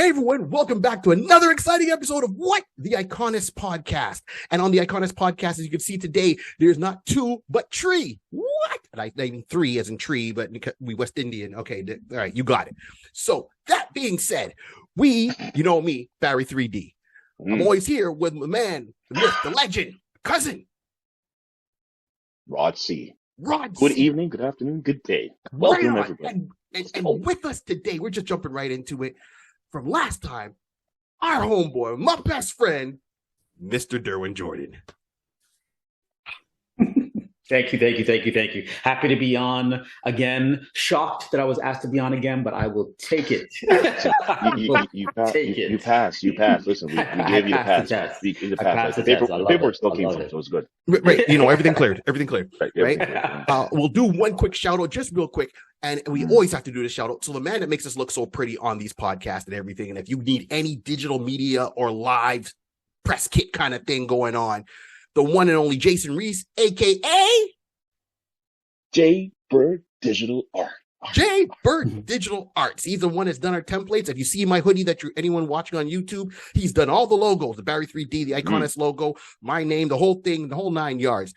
Hey everyone, welcome back to another exciting episode of What? The Iconist Podcast. And on the Iconist Podcast, as you can see today, there's not two, but three. What? And I mean three as in tree, but we West Indian. Okay, all right, you got it. So that being said, you know me, Barry 3D. I'm always here with my man, the myth, the legend, cousin. Rod C. Rod Good C. evening, good afternoon, good day. Welcome, right everybody. And with us today, we're just jumping right into it. From last time, our homeboy, my best friend, Mr. Derwin Jordan. Thank you. Happy to be on again. Shocked that I was asked to be on again, but I will take it. You passed. Listen, we gave you the pass. The paperwork still came from, so it's good. Right, everything cleared. Right. We'll do one quick shout out, just real quick. And we always have to do the shout out. So the man that makes us look so pretty on these podcasts and everything. And if you need any digital media or live press kit kind of thing going on, the one and only Jason Reese, aka Jaybird Digital Art. Jaybird Digital Arts. He's the one that's done our templates. If you see my hoodie that anyone watching on YouTube, he's done all the logos, the Barry 3D, the Iconist logo, my name, the whole thing, the whole 9 yards.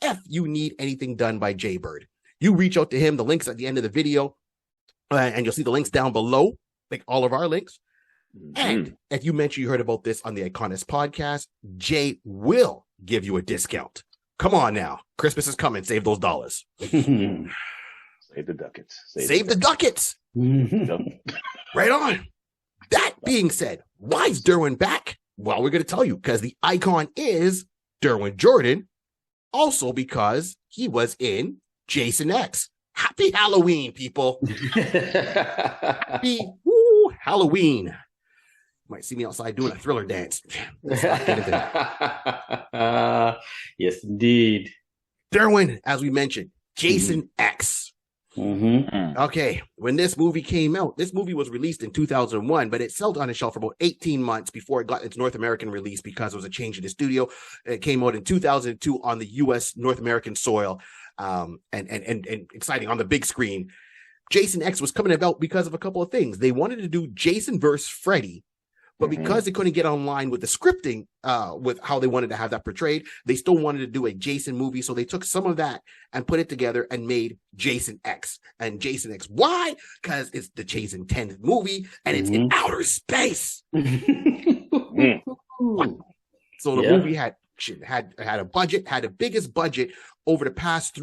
If you need anything done by Jaybird, you reach out to him. The link's at the end of the video, and you'll see the links down below, like all of our links. And if you mention you heard about this on the Iconist Podcast, Jay will give you a discount. Come on now. Christmas is coming. Save those dollars. Save the ducats. Save the ducats. Right on. That being said, why is Derwin back? Well, we're going to tell you because the icon is Derwin Jordan. Also because he was in Jason X. Happy Halloween, people. Happy Halloween. Might see me outside doing a Thriller dance. Yes, indeed. Derwin, as we mentioned, Jason X. Okay, when this movie came out, this movie was released in 2001, but it sold on a shelf for about 18 months before it got its North American release because it was a change in the studio. It came out in 2002 on the U.S. North American soil, and exciting on the big screen. Jason X was coming about because of a couple of things. They wanted to do Jason versus Freddy, but because they couldn't get online with the scripting, with how they wanted to have that portrayed, they still wanted to do a Jason movie. So they took some of that and put it together and made Jason X. And Jason X, why? Because it's the Jason 10 movie and it's in outer space. So the movie had a budget, had the biggest budget over the past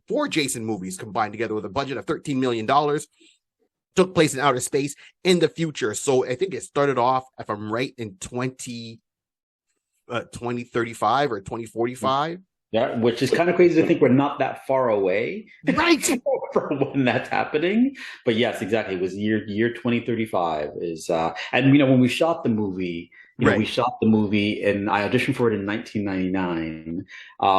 four Jason movies combined together with a budget of $13 million. Took place in outer space in the future. So I think it started off, if I'm right, in 2035 or 2045. Yeah, which is kind of crazy to think we're not that far away, right, from when that's happening. But yes, exactly. It was year 2035 is, and when we shot the movie, we shot the movie I auditioned for it in 1999.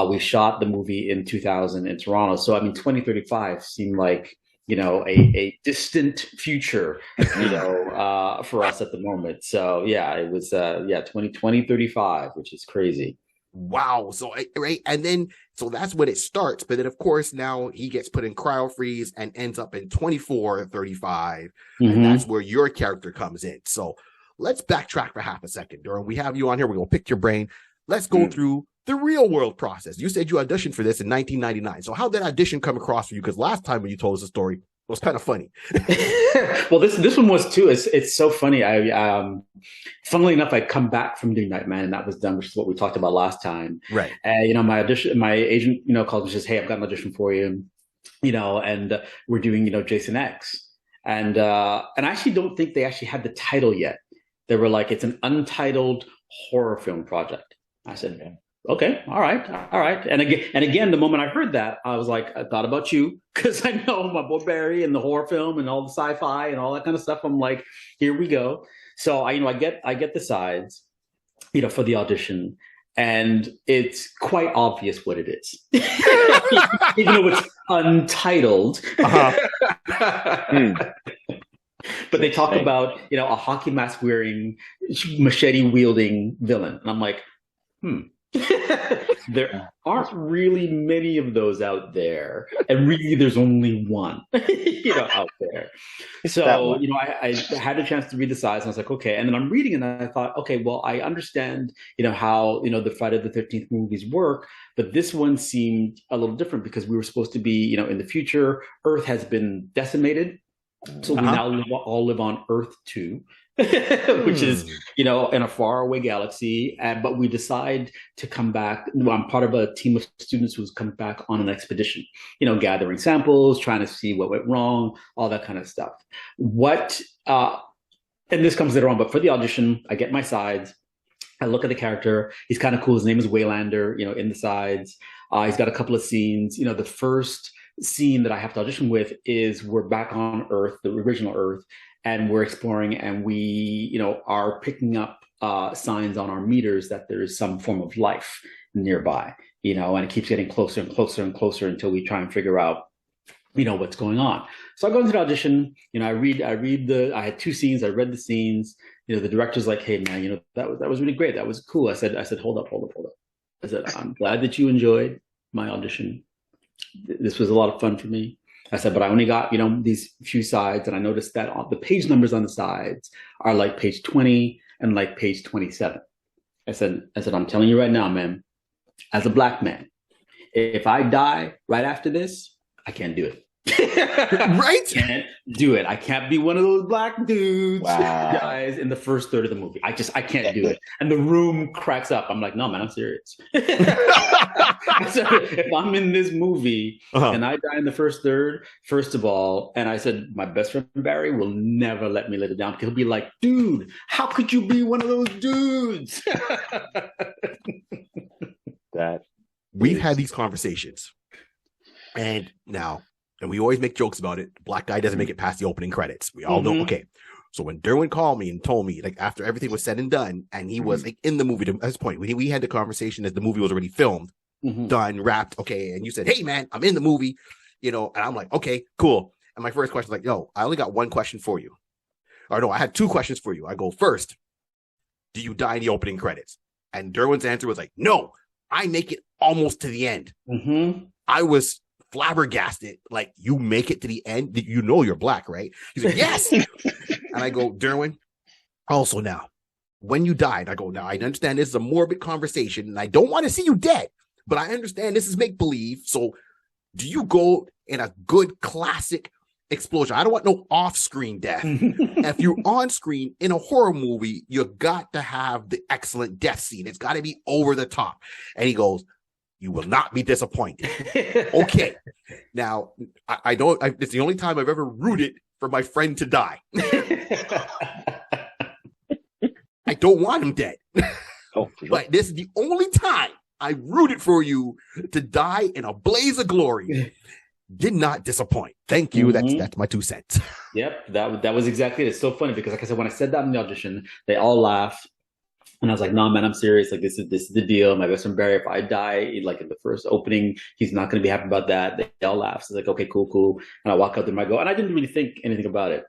We shot the movie in 2000 in Toronto. So 2035 seemed like a distant future, for us at the moment. So yeah, it was 2035, which is crazy. Wow. So right, and then that's when it starts. But then of course now he gets put in cryo freeze and ends up in 2435, and that's where your character comes in. So let's backtrack for half a second, Durham. We have you on here. We're gonna pick your brain. Let's go through the real world process. You said you auditioned for this in 1999. So how did audition come across for you? Because last time when you told us the story, it was kind of funny. Well, this one was too. It's so funny. Funnily enough, I come back from doing Nightman, and that was done, which is what we talked about last time. Right. And my agent, called and says, "Hey, I've got an audition for you," and we're doing, Jason X, and I actually don't think they actually had the title yet. They were like, it's an untitled horror film project. I said, okay, all right. And again, the moment I heard that, I was like, I thought about you because I know my boy Barry and the horror film and all the sci-fi and all that kind of stuff. I'm like, here we go. So I get the sides, for the audition, and it's quite obvious what it is, even though it's untitled. But they talk about, a hockey mask wearing, machete wielding villain, and I'm like, There aren't really many of those out there, and really there's only one, out there. So, I had a chance to read the sides, and I was like, okay. And then I'm reading, and I thought, okay, well, I understand, how the Friday the 13th movies work, but this one seemed a little different because we were supposed to be, in the future. Earth has been decimated, so we now all live on Earth 2. Which is, in a faraway galaxy. But we decide to come back. I'm part of a team of students who's come back on an expedition, gathering samples, trying to see what went wrong, all that kind of stuff. And this comes later on, but for the audition, I get my sides. I look at the character. He's kind of cool. His name is Waylander, in the sides. He's got a couple of scenes. The first scene that I have to audition with is we're back on Earth, the original Earth, and we're exploring, and we, are picking up signs on our meters that there is some form of life nearby, and it keeps getting closer and closer and closer until we try and figure out, what's going on. So I go into the audition, I had 2 scenes, I read the scenes, the director's like, hey man, that was really great. That was cool. I said, hold up. I said, I'm glad that you enjoyed my audition. This was a lot of fun for me. I said, but I only got, these few sides, and I noticed that the page numbers on the sides are like page 20 and like page 27. I said, I'm telling you right now, man, as a black man, if I die right after this, I can't do it. Right? Can't do it. I can't be one of those black dudes guys in the first third of the movie. I can't do it. And the room cracks up. I'm like, no, man, I'm serious. So if I'm in this movie and I die in the first third, first of all, and I said, my best friend Barry will never let me live it down, because he'll be like, dude, how could you be one of those dudes? We've had these conversations, and we always make jokes about it. The black guy doesn't make it past the opening credits. We all know. Okay. So when Derwin called me and told me, like, after everything was said and done, and he was like in the movie at this point, we had the conversation as the movie was already filmed, done, wrapped. Okay. And you said, hey man, I'm in the movie, and I'm like, okay, cool. And my first question was like, yo, I only got one question for you. Or no, I had 2 questions for you. I go, first, do you die in the opening credits? And Derwin's answer was like, no, I make it almost to the end. I was flabbergasted, like, you make it to the end? You're black, right? He's like, yes. And I go, Derwin, also now, when you died, I go, now I understand this is a morbid conversation and I don't want to see you dead, but I understand this is make-believe. So do you go in a good classic explosion? I don't want no off-screen death. If you're on screen in a horror movie, you got to have the excellent death scene. It's got to be over the top. And he goes, you will not be disappointed. Okay. Now, I don't, it's the only time I've ever rooted for my friend to die. I don't want him dead. But this is the only time I rooted for you to die in a blaze of glory. Did not disappoint. Thank you. That's my 2 cents. Yep. That was exactly it. It's so funny because, like I said, when I said that in the audition, they all laughed. And I was like, no, man, I'm serious. Like, this is the deal. My best friend Barry, if I die, like in the first opening, he's not going to be happy about that. They all laugh. So it's like, okay, cool. And I walk out there and I go, and I didn't really think anything about it,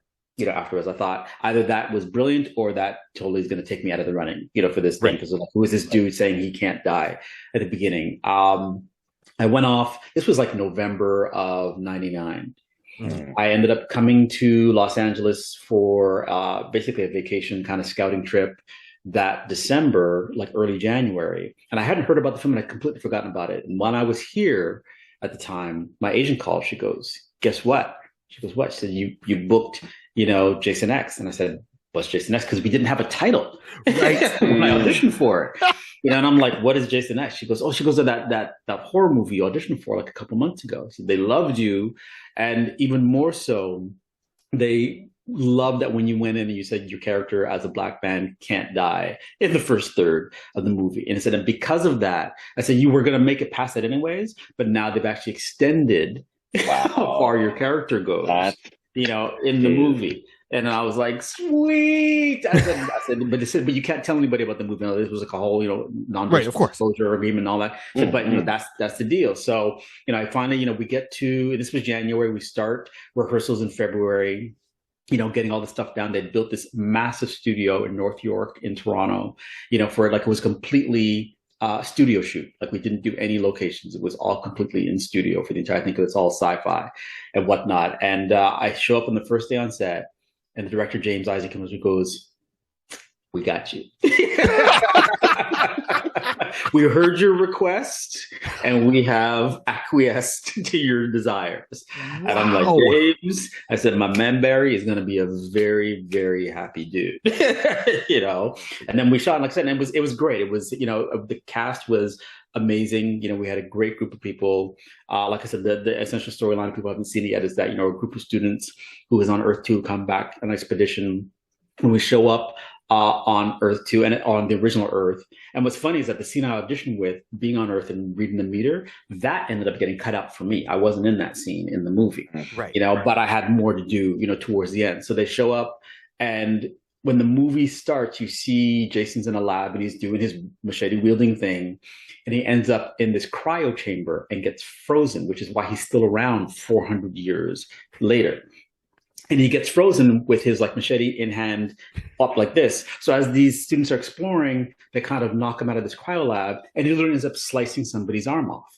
afterwards. I thought either that was brilliant or that totally is going to take me out of the running, for this thing. Because like, who is this dude saying he can't die at the beginning? I went off. This was like November of 99. I ended up coming to Los Angeles for basically a vacation kind of scouting trip that December, like early January. And I hadn't heard about the film and I'd completely forgotten about it. And when I was here at the time, my agent called. She goes, guess what? She goes, what? She said, you booked, Jason X. And I said, what's Jason X? Because we didn't have a title. Right. When I auditioned for it. And I'm like, what is Jason X? She goes, that horror movie you auditioned for like a couple months ago. So they loved you. And even more so, they loved that when you went in and you said your character as a black man can't die in the first third of the movie. And I said, and because of that, I said, you were going to make it past that anyways, but now they've actually extended how far your character goes, in the movie. And I was like, sweet. I said, but you can't tell anybody about the movie. This was like a whole, non-disclosure agreement and all that. But that's the deal. So, I finally, we get to, this was January. We start rehearsals in February. Getting all the stuff down. They built this massive studio in North York in Toronto, for it. Like, it was completely studio shoot. Like we didn't do any locations. It was all completely in studio for the entire thing because it's all sci-fi and whatnot. And I show up on the first day on set, and the director, James Isaac, comes and goes, "We got you." We heard your request and we have acquiesced to your desires. Wow. And I'm like, James, I said, my man Barry is going to be a very, very happy dude, And then we shot, like I said, and it was great. It was, the cast was amazing. We had a great group of people. Like I said, the essential storyline, people haven't seen it yet, is that, a group of students who is on Earth 2 come back on an expedition. When we show up on Earth 2 and on the original Earth. And what's funny is that the scene I auditioned with, being on Earth and reading the meter, that ended up getting cut out for me. I wasn't in that scene in the movie, right? But I had more to do, towards the end. So they show up, and when the movie starts, you see Jason's in a lab and he's doing his machete wielding thing, and he ends up in this cryo chamber and gets frozen, which is why he's still around 400 years later. And he gets frozen with his machete in hand up like this. So as these students are exploring, they kind of knock him out of this cryo lab, and he literally ends up slicing somebody's arm off,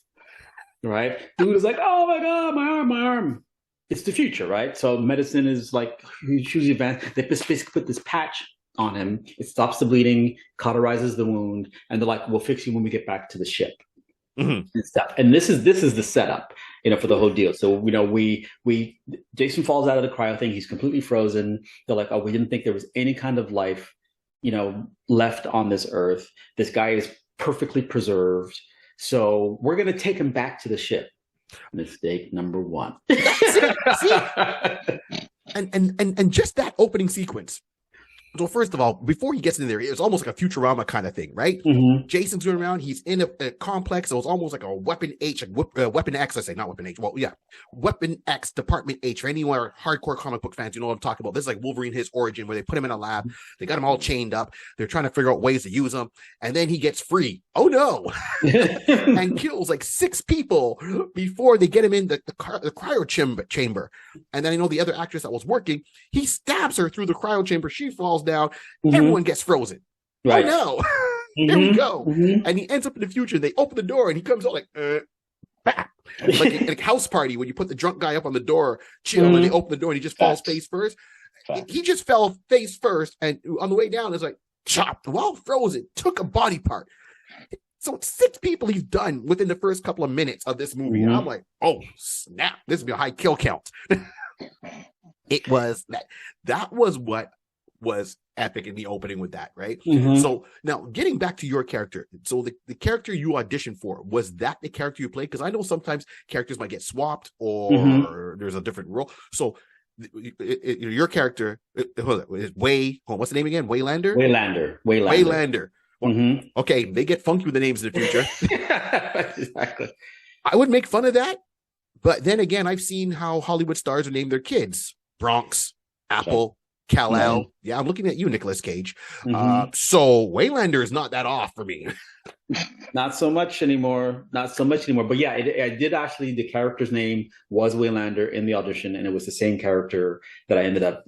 right? Dude is like, oh my God, my arm. It's the future, right? So medicine is hugely advanced. They basically put this patch on him. It stops the bleeding, cauterizes the wound, and they're like, we'll fix you when we get back to the ship. Mm-hmm. And stuff. And this is the setup, for the whole deal. So, we Jason falls out of the cryo thing. He's completely frozen. They're like, oh, we didn't think there was any kind of life, left on this Earth. This guy is perfectly preserved. So we're going to take him back to the ship. Mistake number one. See? And just that opening sequence. So first of all, before he gets in there, it was almost like a Futurama kind of thing, right? Mm-hmm. Jason's going around. He's in a complex. So it was almost like a Weapon H, Weapon X, I say, not Weapon H. Well, yeah, Weapon X, Department H. For anyone hardcore comic book fans, you know what I'm talking about. This is like Wolverine, his origin, where they put him in a lab. They got him all chained up. They're trying to figure out ways to use him. And then he gets free. Oh, no. And kills 6 people before they get him in the cryo chamber. And then the other actress that was working, he stabs her through the cryo chamber. She falls down. Mm-hmm. Everyone gets frozen. Right. Oh no. Here we go. Mm-hmm. And he ends up in the future. They open the door and he comes out back. Like a house party when you put the drunk guy up on the door, chill, and they open the door and he just falls face first. He just fell face first, and on the way down, it's like chopped while frozen, took a body part. So 6 people he's done within the first couple of minutes of this movie. Mm-hmm. And I'm like, oh snap, this will be a high kill count. It was that was what was epic in the opening with that, right? Mm-hmm. So now getting back to your character. So the character you auditioned for, was that the character you played? Because I know sometimes characters might get swapped or there's a different role. So your character is what's the name again? Waylander? Waylander. Well, mm-hmm. Okay, they get funky with the names in the future. Exactly. I would make fun of that. But then again, I've seen how Hollywood stars are named their kids. Bronx, Apple, Kal-El. Mm-hmm. Yeah, I'm looking at you, Nicolas Cage. Mm-hmm. So Waylander is not that off for me. Not so much anymore. But yeah, I did actually, the character's name was Waylander in the audition, and it was the same character that I ended up,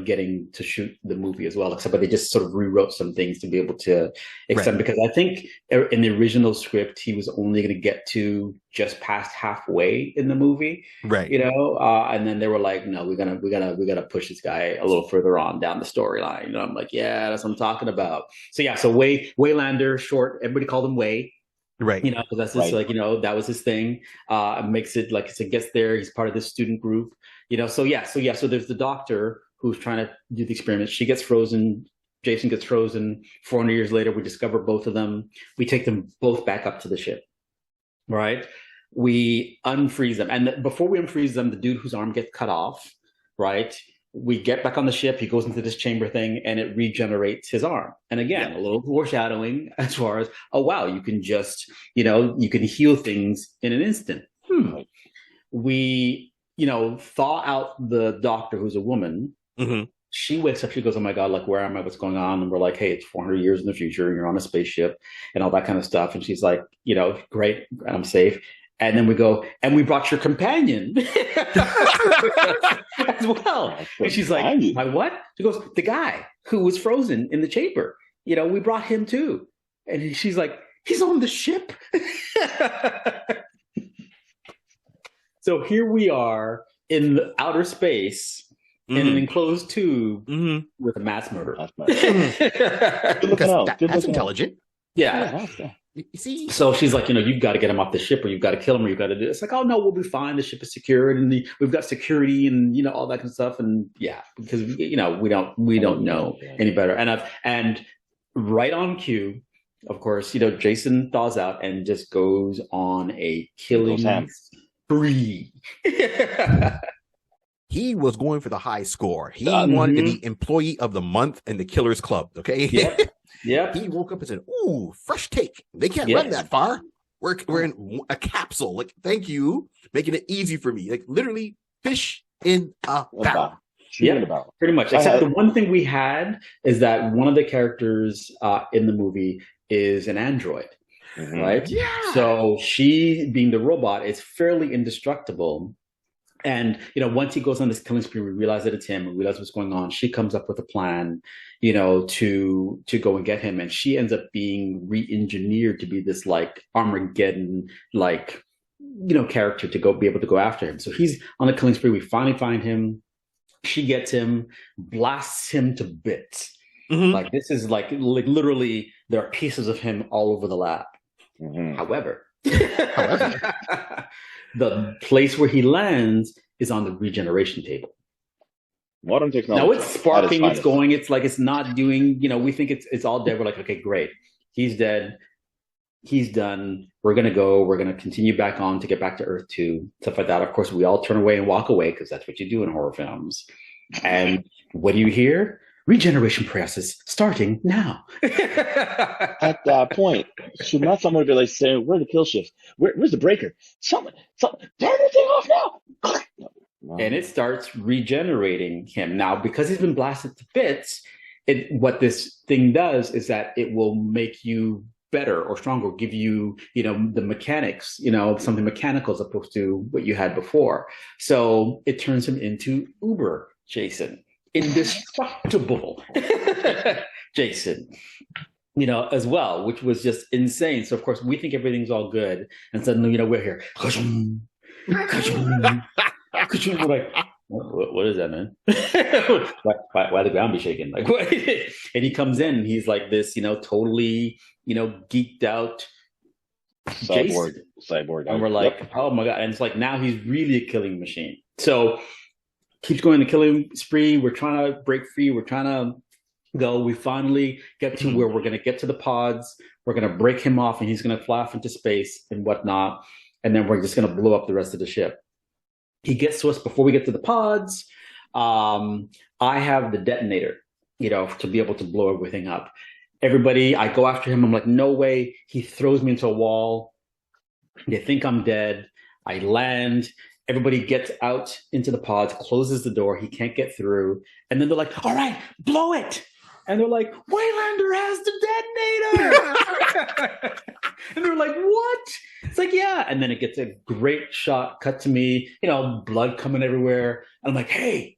getting to shoot the movie as well. Except, but they just sort of rewrote some things to be able to extend, because I think in the original script, he was only going to get to just past halfway in the movie, right? And then they were like, no, we gotta push this guy a little further on down the storyline. I'm like, yeah, that's what I'm talking about. So yeah, so Waylander, short, everybody called him Way, right? Because that's just that was his thing. Makes it like, it gets there. He's part of this student group, So there's the doctor who's trying to do the experiment. She gets frozen. Jason gets frozen. 400 years later, we discover both of them. We take them both back up to the ship. Right. We unfreeze them. And before we unfreeze them, the dude whose arm gets cut off, right? We get back on the ship. He goes into this chamber thing and it regenerates his arm. And again, a little foreshadowing as far as, oh, wow, you can just, you can heal things in an instant. We, thaw out the doctor, who's a woman. Mm-hmm. She wakes up, she goes, oh my God, like, where am I? What's going on? And we're like, hey, it's 400 years in the future and you're on a spaceship and all that kind of stuff. And she's like, great, I'm safe. And then we go, and we brought your companion as well. And she's like, my what? She goes, the guy who was frozen in the chamber. We brought him too. And she's like, he's on the ship. So here we are in outer space in an enclosed tube with a mass murder. That's intelligent. Yeah. You see? So she's like, you've got to get him off the ship, or you've got to kill him, or you've got to do it. It's like, oh no, we'll be fine. The ship is secured, and we've got security, and all that kind of stuff. And yeah, because we don't know any better. And right on cue, of course, Jason thaws out and just goes on a killing spree. He was going for the high score. He wanted to be employee of the month in the Killers Club. Okay. Yep. He woke up and said, "Ooh, fresh take. They can't run that far. We're in a capsule. Like, thank you, making it easy for me. Like, literally, fish in a barrel." Yeah, pretty much. Except the one thing we had is that one of the characters in the movie is an android, right? Yeah. So she, being the robot, is fairly indestructible. And, once he goes on this killing spree, we realize that it's him. We realize what's going on. She comes up with a plan, to go and get him. And she ends up being re-engineered to be this like Armageddon, like, character to be able to go after him. So he's on a killing spree. We finally find him. She gets him, blasts him to bits. Like, this is like literally there are pieces of him all over the lab. However, the place where he lands is on the regeneration table. Modern technology. Now it's sparking, it's going, it's like it's not doing, we think it's all dead. We're like, okay, great. He's dead. He's done. We're going to go. We're going to continue back on to get back to Earth 2, stuff like that. Of course, we all turn away and walk away because that's what you do in horror films. And what do you hear? Regeneration process starting now. At that point, should not someone be like saying, "Where's the kill shift? Where's the breaker? Someone, turn the thing off now!" No. And it starts regenerating him now because he's been blasted to bits. What this thing does is that it will make you better or stronger, give you, the mechanics, something mechanical as opposed to what you had before. So it turns him into Uber Jason. Indestructible Jason, as well, which was just insane. So of course we think everything's all good, and suddenly we're here. We're like, what is that, man? why the ground be shaking? Like, what? And he comes in and he's like this, totally, geeked out cyborg, and we're like, oh my god! And it's like now he's really a killing machine. So keeps going to killing spree. We're trying to break free. We're trying to go. We finally get to where we're going to get to the pods. We're going to break him off, and he's going to fly off into space and whatnot. And then we're just going to blow up the rest of the ship. He gets to us before we get to the pods. I have the detonator, to be able to blow everything up. Everybody, I go after him. I'm like, no way. He throws me into a wall. They think I'm dead. I land. Everybody gets out into the pods, closes the door. He can't get through. And then they're like, all right, blow it. And they're like, Waylander has the detonator. And they're like, what? It's like, yeah. And then it gets a great shot, cut to me, blood coming everywhere. And I'm like, hey,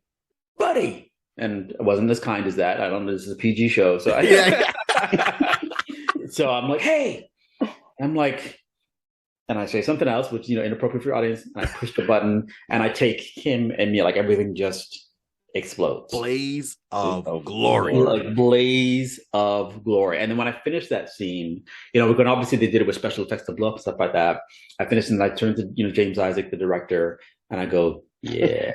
buddy. And it wasn't as kind as that. I don't know. This is a PG show. So so I'm like, hey. I'm like, and I say something else, which, inappropriate for your audience. And I push the button and I take him and me, like everything just explodes. Blaze of glory. Like blaze of glory. And then when I finished that scene, we're going to, obviously they did it with special effects to blow up, stuff like that. I finished and I turned to, James Isaac, the director, and I go, yeah.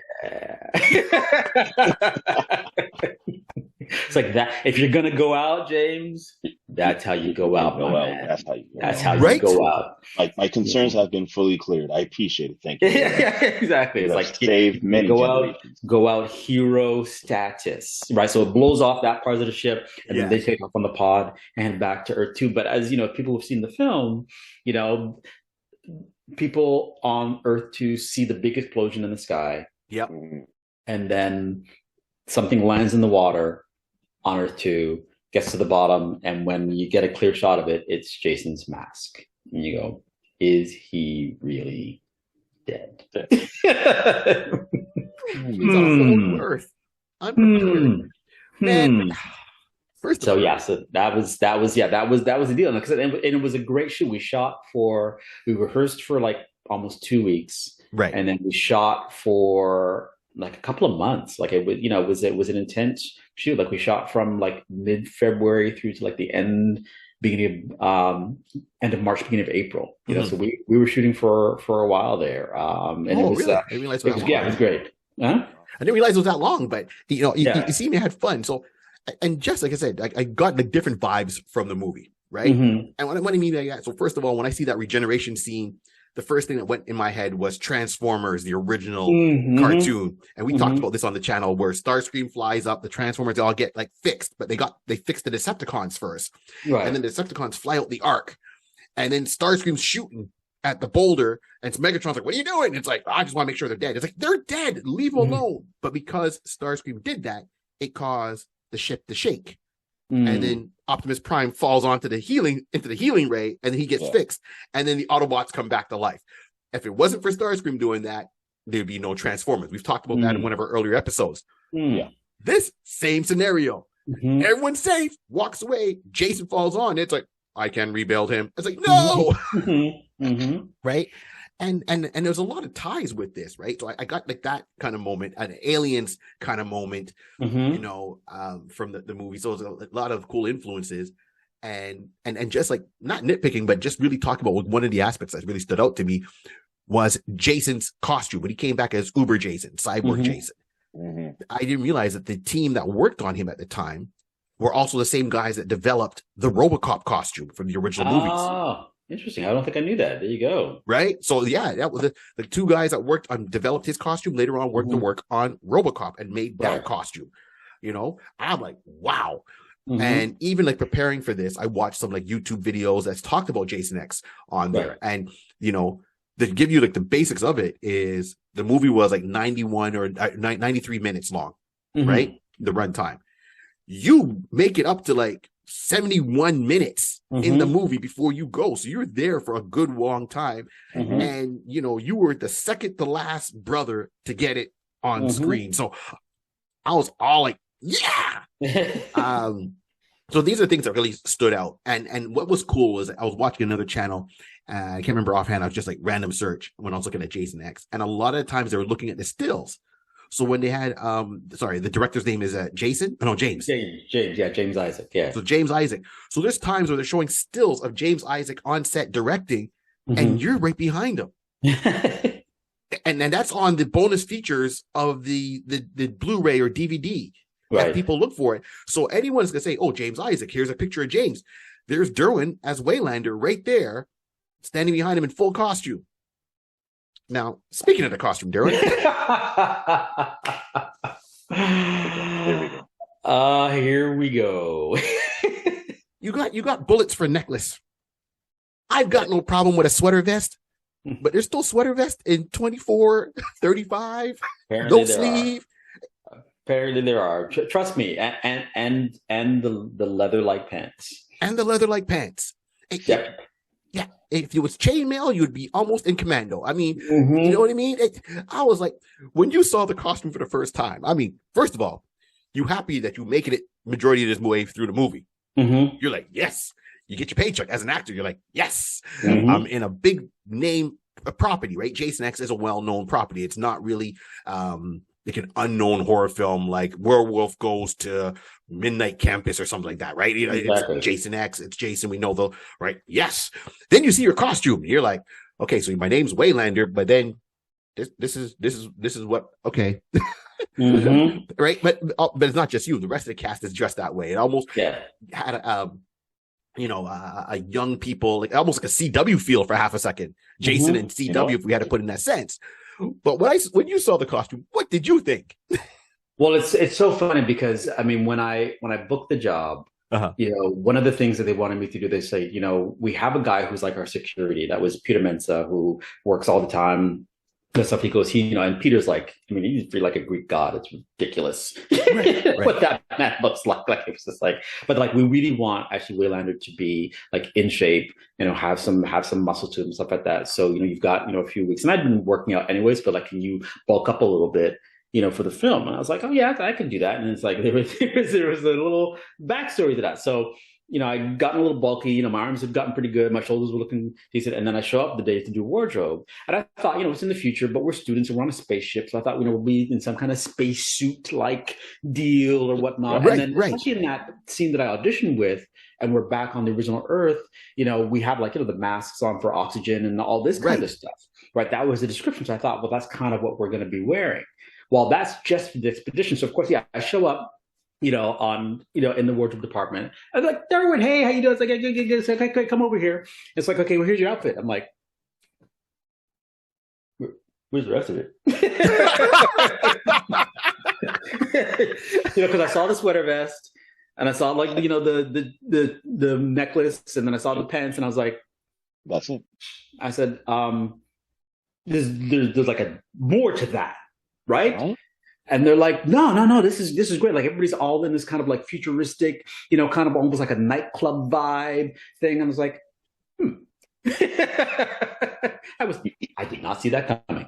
It's like that. If you're going to go out, James, that's how you go out. That's how you go out. My concerns have been fully cleared. I appreciate it. Thank you. Yeah, exactly. It's like saved many go out hero status, right? So it blows off that part of the ship, and then they take off on the pod and back to Earth 2. But as people who've seen the film, people on Earth 2 see the big explosion in the sky. Yep. And then something lands in the water on Earth 2, gets to the bottom, and when you get a clear shot of it, it's Jason's mask. And you go, is he really dead? He's on Earth. Unprepared. Man, First of So all, yeah, so that was the deal. And it was a great shoot. We rehearsed for like almost 2 weeks, right. and then we shot for like a couple of months. Like it was an intense shoot. Like we shot from like mid-February through to like the end of March, beginning of April. So we were shooting for a while there. And it was really? I didn't realize it was great. Huh? I didn't realize it was that long, but you seem to had fun. So, and just like I said, I got like different vibes from the movie, right? And what I mean by that, so first of all, when I see that regeneration scene, the first thing that went in my head was Transformers, the original cartoon. And we talked about this on the channel where Starscream flies up, the Transformers all get like fixed, but they fixed the Decepticons first. Right. And then the Decepticons fly out the arc. And then Starscream's shooting at the boulder, and Megatron's like, "What are you doing?" And it's like, "I just want to make sure they're dead." It's like, they're dead, leave them alone. But because Starscream did that, it caused the ship to shake. And then Optimus Prime falls into the healing ray, and then he gets fixed. And then the Autobots come back to life. If it wasn't for Starscream doing that, there'd be no Transformers. We've talked about that in one of our earlier episodes. This same scenario. Everyone's safe, walks away, Jason falls on. It's like, I can rebuild him. It's like, no. Right. And there's a lot of ties with this, right? So I got like that kind of moment, an Aliens kind of moment, from the movie. So there's a lot of cool influences, and just like not nitpicking, but just really talking about one of the aspects that really stood out to me was Jason's costume when he came back as Uber Jason, Cyborg Jason. I didn't realize that the team that worked on him at the time were also the same guys that developed the Robocop costume from the original movies. Interesting. I don't think I knew that. There you go. Right. So yeah, that was the two guys that worked on developed his costume. Later on, worked to work on Robocop and made that costume. I'm like, wow. And even like preparing for this, I watched some like YouTube videos that's talked about Jason X on there. And to give you like the basics of it is the movie was like 91 or 93 minutes long, right? The runtime. You make it up to like 71 minutes in the movie before you go. So you're there for a good long time. And, you were the second to last brother to get it on screen. So I was all like, yeah. So these are things that really stood out. And what was cool was I was watching another channel. I can't remember offhand. I was just like random search when I was looking at Jason X. And a lot of times they were looking at the stills. So when they had, the director's name is Jason? No, James. James Isaac. Yeah. So James Isaac. So there's times where they're showing stills of James Isaac on set directing, and you're right behind him. and that's on the bonus features of the Blu-ray or DVD that people look for it. So anyone's gonna say, "Oh, James Isaac, here's a picture of James." There's Derwin as Waylander right there, standing behind him in full costume. Now, speaking of the costume, Derwin. Here we go. You got bullets for a necklace. I've got no problem with a sweater vest, but there's still sweater vest in 24, 35, no sleeve. Apparently there are. Trust me, and the leather-like pants. And the leather-like pants. Yep. Yeah, if it was chainmail, you'd be almost in commando. I mean, you know what I mean? I was like, when you saw the costume for the first time, I mean, first of all, you happy that you making it majority of this way through the movie. You're like, yes. You get your paycheck as an actor. You're like, yes. I'm in a big name property, right? Jason X is a well-known property. It's not really like an unknown horror film like Werewolf Goes to Midnight Campus or something like that, right? Exactly. It's Jason X, it's Jason, we know the right. Yes. Then you see your costume. You're like, okay, so my name's Waylander, but then this is what okay. Right? But it's not just you. The rest of the cast is dressed that way. It almost had a young people, like almost like a CW feel for half a second. Jason and CW, if we had to put in that sense. But when you saw the costume, what did you think? Well, it's so funny because I mean, when I booked the job, one of the things that they wanted me to do, they say, we have a guy who's like our security. That was Peter Mensa, who works all the time. The stuff he goes, and Peter's like, I mean, he's like a Greek god. It's ridiculous what that man looks like. Like it's just like, but like we really want actually Waylander to be like in shape, have some muscle to him and stuff like that. So you've got a few weeks, and I've been working out anyways, but like, can you bulk up a little bit for the film. And I was like, oh yeah, I can do that. And it's like there was a little backstory to that. So I'd gotten a little bulky. My arms had gotten pretty good. My shoulders were looking decent. And then I show up the day to do wardrobe. And I thought, it's in the future, but we're students and we're on a spaceship. So I thought, we'll be in some kind of spacesuit like deal or whatnot. Right, and then especially in that scene that I auditioned with, and we're back on the original Earth, we have the masks on for oxygen and all this kind of stuff. Right. That was the description. So I thought, well, that's kind of what we're going to be wearing. Well, that's just for the expedition. So of course, I show up, in the wardrobe department. I'm like, Derwin, hey, how you doing? It's like, good. It's like, okay, come over here. It's like, okay, well, here's your outfit. I'm like, where's the rest of it? Because I saw the sweater vest and I saw the necklace, and then I saw the pants, and I was like, that's it. I said, there's like a more to that, right? And they're like, no, this is great. Like everybody's all in this kind of like futuristic, kind of almost like a nightclub vibe thing. And I was like, I did not see that coming.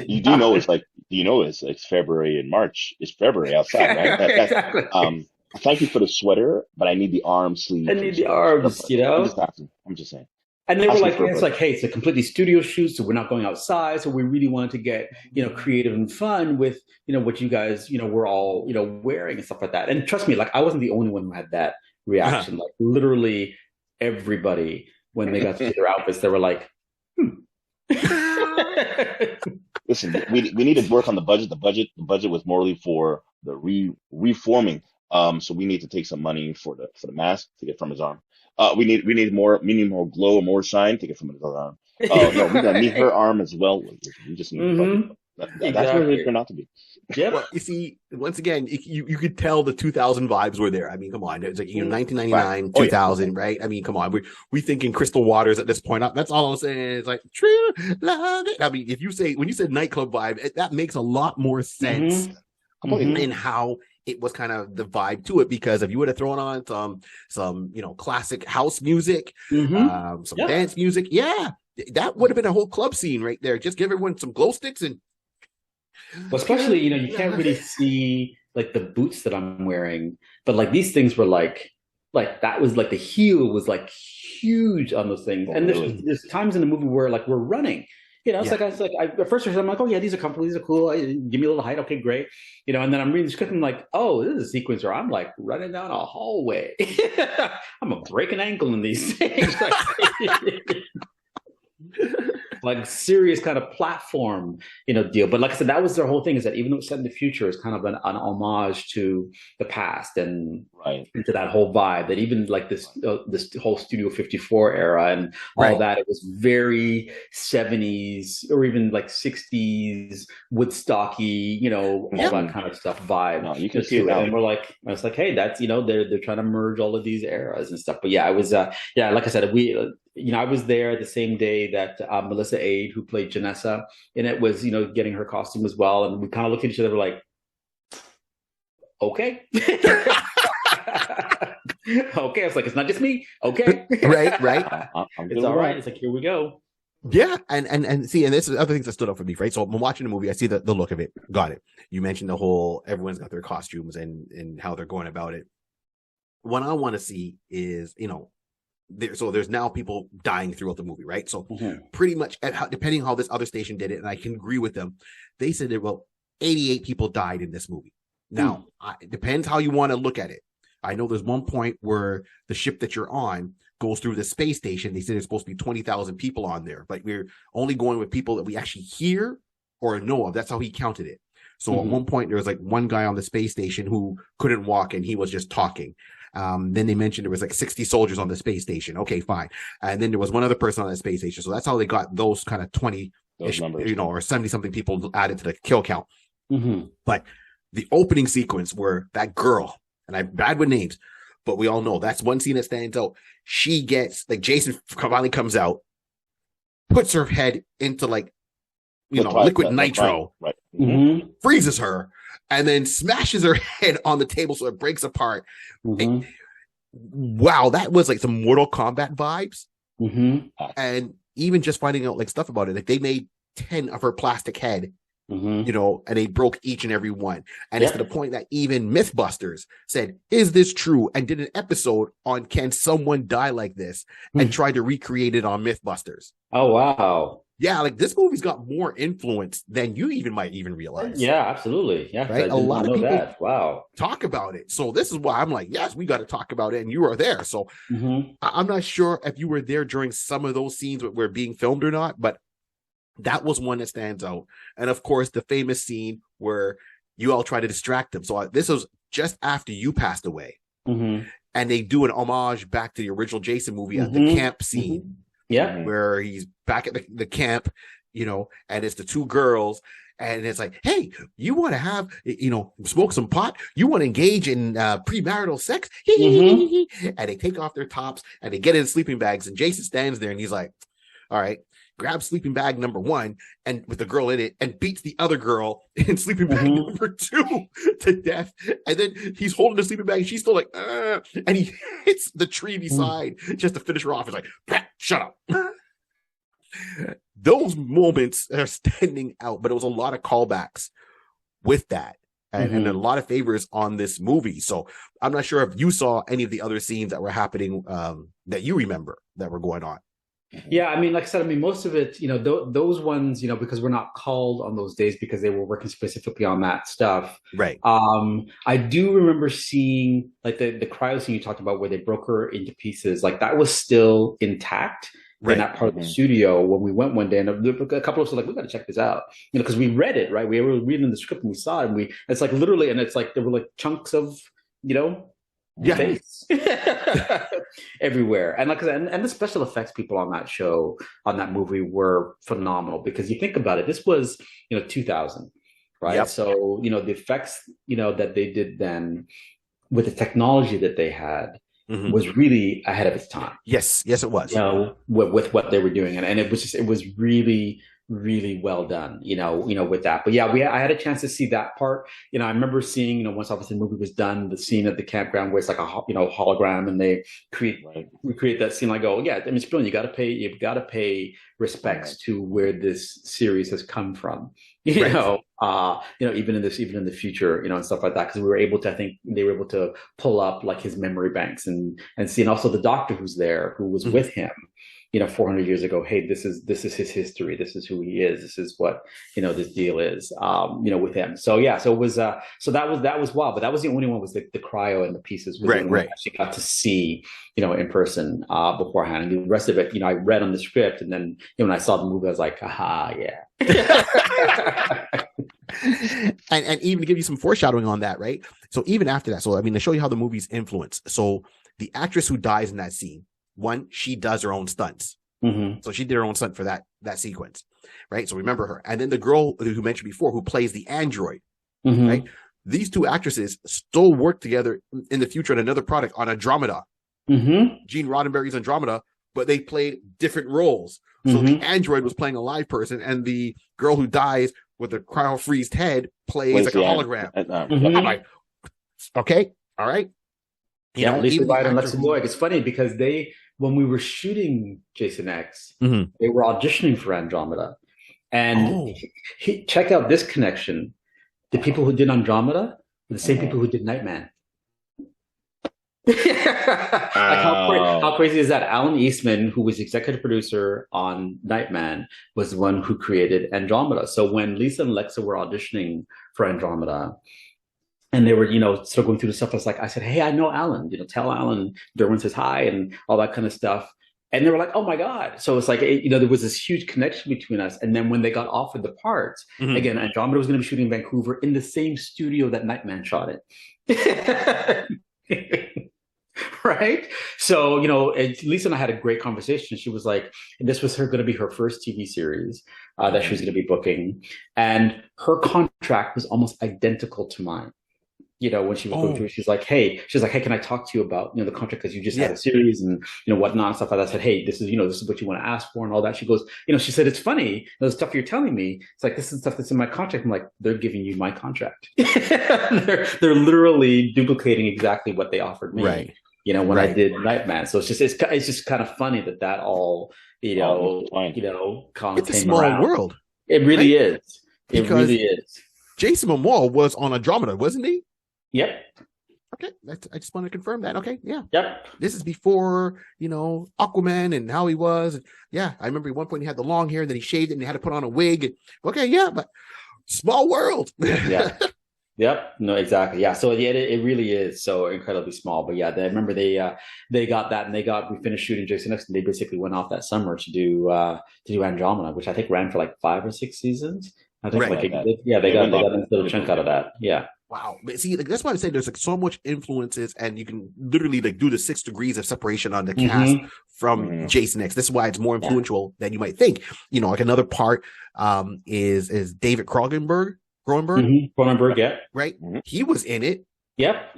You do know it's February and March. It's February outside, right? Exactly. Thank you for the sweater, but I need the arm sleeve. I need the arms, I'm just saying. And they were like, it's like, hey, it's a completely studio shoot, so we're not going outside. So we really wanted to get, creative and fun with, what you guys, were all, wearing and stuff like that. And trust me, like I wasn't the only one who had that reaction. Like literally everybody, when they got to see their outfits, they were like, Listen, we needed to work on the budget. The budget was morely for the reforming. So we need to take some money for the mask to get from his arm. We need more glow, more shine to get from his arm. No, we gotta need her arm as well. We just need that's where it turned out to be. Yeah, well, you see, once again, you could tell the 2000 vibes were there. I mean, come on, it's like 1999, 2000, right? I mean, come on, we thinking Crystal Waters at this point. That's all I'm saying. It's like true love. I mean, when you said nightclub vibe, that makes a lot more sense in how it was kind of the vibe to it, because if you would have thrown on some classic house music, some dance music, that would have been a whole club scene right there. Just give everyone some glow sticks and. Well, especially you can't really see like the boots that I'm wearing, but like these things were like that was like the heel was like huge on those things. And there's times in the movie where like we're running. It's like at first I'm like, oh yeah, these are comfortable, these are cool. Give me a little height, okay, great. And then I'm reading the script, I'm like, oh, this is a sequence where I'm like running down a hallway. I'm gonna break an ankle in these things. Like serious kind of platform, deal. But like I said, that was their whole thing, is that even though it's set in the future, it's kind of an homage to the past and into that whole vibe, that even like this whole Studio 54 era and all that, it was very 70s or even like 60s Woodstocky, all that kind of stuff vibe. No, you can see it. And we're like, I was like, hey, that's, they're trying to merge all of these eras and stuff. But yeah, I was, like I said, I was there the same day that Melissa Aid, who played Janessa in it, was, getting her costume as well. And we kind of looked at each other like, okay. Okay. I was like, it's not just me. Okay. Right. It's all right. It's like, here we go. Yeah. And see, and this is other things that stood out for me, right? So I'm watching the movie. I see the look of it. Got it. You mentioned the whole, everyone's got their costumes and how they're going about it. What I want to see is, there's now people dying throughout the movie, right? So pretty much, depending on how this other station did it, and I can agree with them, they said that 88 people died in this movie. Now, it depends how you want to look at it. I know there's one point where the ship that you're on goes through the space station. They said there's supposed to be 20,000 people on there, but we're only going with people that we actually hear or know of. That's how he counted it. So at one point, there was like one guy on the space station who couldn't walk and he was just talking. Then they mentioned there was like 60 soldiers on the space station. Okay, fine. And then there was one other person on the space station. So that's how they got those kind of 20, numbers, or 70 something people added to the kill count. But the opening sequence where that girl, and I'm bad with names, but we all know that's one scene that stands out. She gets like Jason finally comes out, puts her head into like, liquid nitro, freezes her, and then smashes her head on the table so it breaks apart. And, wow, that was like some Mortal Kombat vibes. And even just finding out like stuff about it, like they made 10 of her plastic head you know, and they broke each and every one. And it's Yeah. to the point that even Mythbusters said, is this true? And did an episode on can someone die like this and tried to recreate it on Mythbusters. Oh, wow. Yeah, like this movie's got more influence than you might even realize. Yeah, absolutely. Yeah, right. A lot of people wow. talk about it. So this is why I'm like, yes, we got to talk about it. And you are there. So I'm not sure if you were there during some of those scenes that were being filmed or not, but that was one that stands out. And of course, the famous scene where you all try to distract them. So this was just after you passed away. And they do an homage back to the original Jason movie at the camp scene. Yeah. Where he's back at the camp, you know, and it's the two girls. And it's like, hey, you want to have, you know, smoke some pot? You want to engage in premarital sex? And they take off their tops and they get in sleeping bags. And Jason stands there and he's like, all right, grab sleeping bag number 1 and with the girl in it and beats the other girl in sleeping bag number 2 to death. And then he's holding the sleeping bag and she's still like, and he hits the tree beside just to finish her off. He's like, shut up. Those moments are standing out, but it was a lot of callbacks with that. And a lot of favors on this movie. So I'm not sure if you saw any of the other scenes that were happening that you remember that were going on. Yeah, I mean, like I said, I mean, most of it, you know, those ones, you know, because we're not called on those days because they were working specifically on that stuff. Right. I do remember seeing like the cryo scene you talked about where they broke her into pieces. Like that was still intact in that part of the studio when we went one day, and a couple of us were like, we got to check this out, you know, because we read it, right? We were reading the script and we saw it, and it's like literally, and it's like there were like chunks of, you know, face everywhere. And like I said, and the special effects people on that show, on that movie were phenomenal, because you think about it, this was, you know, 2000, right? So, you know, the effects, you know, that they did then with the technology that they had was really ahead of its time. Yes, it was. You know, with what they were doing. And it was really, really well done, you know, with that. But yeah, I had a chance to see that part. You know, I remember seeing, you know, once obviously the movie was done, the scene at the campground where it's like a, you know, hologram, and they recreate that scene. Like, oh yeah, I mean, it's brilliant. You've got to pay respects to where this series has come from. You know, even in the future, you know, and stuff like that. Because we were able to, I think they were able to pull up like his memory banks and see, and also the doctor who's there, who was with him, you know, 400 years ago. Hey, this is his history. This is who he is. This is what, you know, this deal is, you know, with him. So yeah, so it was, so that was wild, but that was the only one, was the cryo and the pieces. We actually got to see, you know, in person beforehand, and the rest of it, you know, I read on the script, and then, you know, when I saw the movie, I was like, aha, yeah. and even to give you some foreshadowing on that, right? So even after that, so I mean, to show you how the movie's influenced. So the actress who dies in that scene, one, she does her own stunts. So she did her own stunt for that sequence, right? So remember her. And then the girl who mentioned before, who plays the android, right? These two actresses still work together in the future on another product, on Andromeda. Gene Roddenberry's Andromeda, but they played different roles. So the android was playing a live person, and the girl who dies with a cryo-freezed head plays like a hologram. I'm like, okay, all right. You know, Lisa White and Lexi Loy. It's funny because when we were shooting Jason X, they were auditioning for Andromeda. And check out this connection. The people who did Andromeda were the same people who did Nightman. Like how crazy is that? Alan Eastman, who was executive producer on Nightman, was the one who created Andromeda. So when Lisa and Lexa were auditioning for Andromeda, and they were, you know, sort of going through the stuff, I said, hey, I know Alan, you know, tell Alan Derwin says hi and all that kind of stuff. And they were like, oh my God. So it's like, you know, there was this huge connection between us. And then when they got offered the parts, again, Andromeda was going to be shooting in Vancouver in the same studio that Nightman shot it. Right? So, you know, Lisa and I had a great conversation. She was like, this was going to be her first TV series that she was going to be booking. And her contract was almost identical to mine. You know, when she was going through, she's like, hey, can I talk to you about, you know, the contract, because you just had a series and, you know, whatnot and stuff like that. I said, hey, this is what you want to ask for and all that. She goes, you know, she said, it's funny, the stuff you're telling me, it's like, this is stuff that's in my contract. I'm like, they're giving you my contract. they're literally duplicating exactly what they offered me. Right. You know, when I did Nightman. So it's just kind of funny that all, you know, kind of it's a small world. It really is. It really is. Jason Momoa was on Andromeda, wasn't he? Yep. Okay, I just want to confirm that. Okay, yeah. Yep. This is before, Aquaman and how he was. Yeah, I remember at one point he had the long hair, then he shaved it and he had to put on a wig. Okay, yeah, but small world. Yeah. Yep. No, exactly. Yeah. So yeah, it really is so incredibly small. But yeah, I remember they got that, and we finished shooting Jason X, and they basically went off that summer to do Andromeda, which I think ran for like 5 or 6 seasons. I think they got a little chunk out of that. Yeah. Wow. But see, that's why I say there's like so much influences, and you can literally like do the 6 degrees of separation on the cast from Jason X. This is why it's more influential than you might think. Like another part is David Cronenberg. Cronenberg, yeah. Right? He was in it. Yep.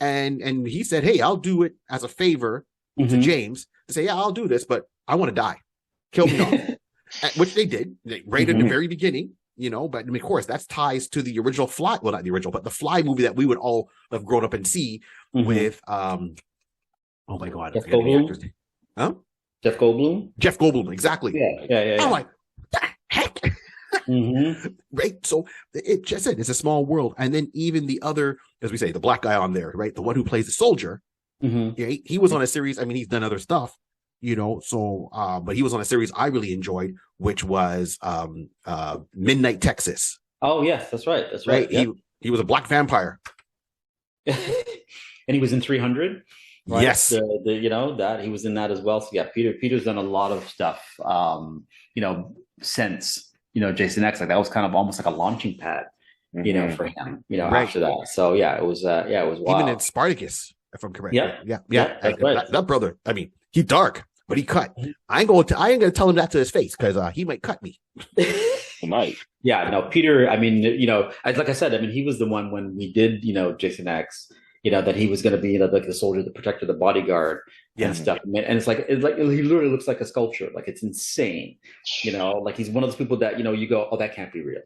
And he said, hey, I'll do it as a favor to James to say, yeah, I'll do this, but I want to die. Kill me off. Which they did right at the very beginning. But I mean, of course, that's ties to the original Fly. Well, not the original, but the Fly movie that we would all have grown up and see with, oh my God. Jeff Goldblum? Huh? Jeff Goldblum? Jeff Goldblum, exactly. Yeah. I'm like, what the heck? Right. So it just said it's a small world. And then even the other, as we say, the black guy on there, right? The one who plays the soldier. He was on a series. I mean, he's done other stuff. But he was on a series I really enjoyed, which was Midnight Texas. Oh yes, that's right. Right. Yep. He was a black vampire, and he was in 300. Right? Yes, that he was in that as well. So yeah, Peter's done a lot of stuff. Since Jason X, like that was kind of almost like a launching pad, for him. After that. So yeah, it was wild. Even in Spartacus, if I'm correct. Yeah. That's right. That brother. I mean, he's dark. But he cut. I ain't gonna tell him that to his face because he might cut me. He might. Yeah, no, Peter. I mean, like I said, I mean, he was the one when we did, Jason X. That he was going to be, like the soldier, the protector, the bodyguard, and stuff. And it's like he literally looks like a sculpture. Like it's insane. Like he's one of those people that you go, oh, that can't be real.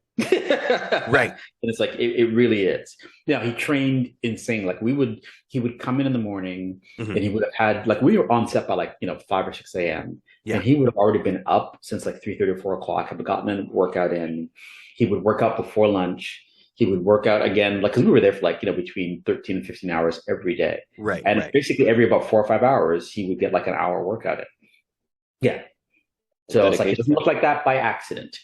Right. And it's like it really is. He trained insane. Like he would come in the morning, and he would have had we were on set by 5 or 6 a.m. Yeah. And he would have already been up since 3:30 or 4 o'clock. Have gotten a workout in. He would work out before lunch. He would work out again, because we were there for between 13 and 15 hours every day. Right. And basically every about 4 or 5 hours, he would get an hour workout in. Yeah. So it's it doesn't look like that by accident.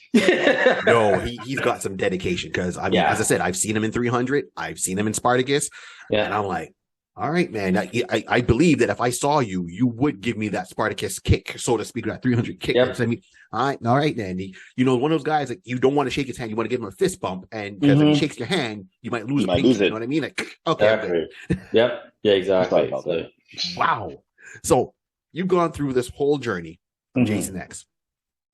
No, he's got some dedication because as I said, I've seen him in 300. I've seen him in Spartacus. Yeah. And I'm like, all right, man. I believe that if I saw you, you would give me that Spartacus kick, so to speak, that 300 kick. Yep. I mean, all right, then. One of those guys that you don't want to shake his hand, you want to give him a fist bump, and because if he shakes your hand, you might lose it. You know what I mean? Okay. Exactly. Yep. Yeah. Exactly. Wow. So you've gone through this whole journey of Jason X.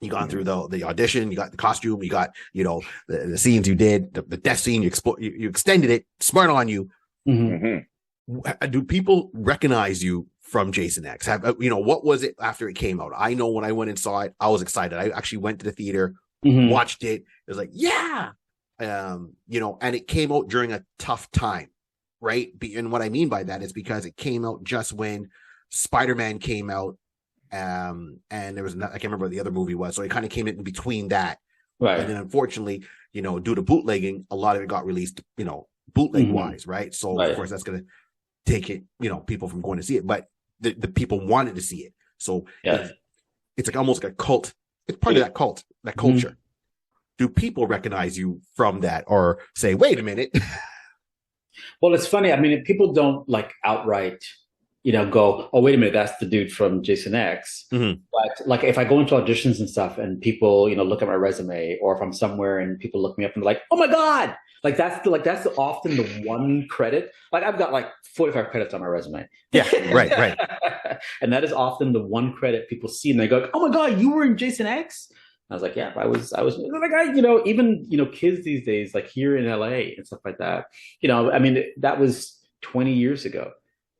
You gone through the audition, you got the costume, you got the scenes you did, the death scene, you extended it. Smart on you. Do people recognize you from Jason X? What was it after it came out? I know when I went and saw it, I was excited. I actually went to the theater, watched it. It was like, yeah, and it came out during a tough time, right? And what I mean by that is because it came out just when Spider-Man came out, and there was I can't remember what the other movie was, so it kind of came in between that, right? And then unfortunately, due to bootlegging, a lot of it got released, bootleg wise, right? So of course that's gonna take it, people from going to see it, but the people wanted to see it. So it's like almost like a cult. It's part of that cult, that culture. Do people recognize you from that or say, wait a minute? Well, it's funny. I mean, people don't outright, go, oh, wait a minute, that's the dude from Jason X. But if I go into auditions and stuff and people, look at my resume, or if I'm somewhere and people look me up and they're like, oh my God, that's often the one credit. I've got 45 credits on my resume. Yeah, right. And that is often the one credit people see and they go, oh my God, you were in Jason X? I was like, yeah, I was even kids these days, here in LA and stuff like that. I mean, that was 20 years ago.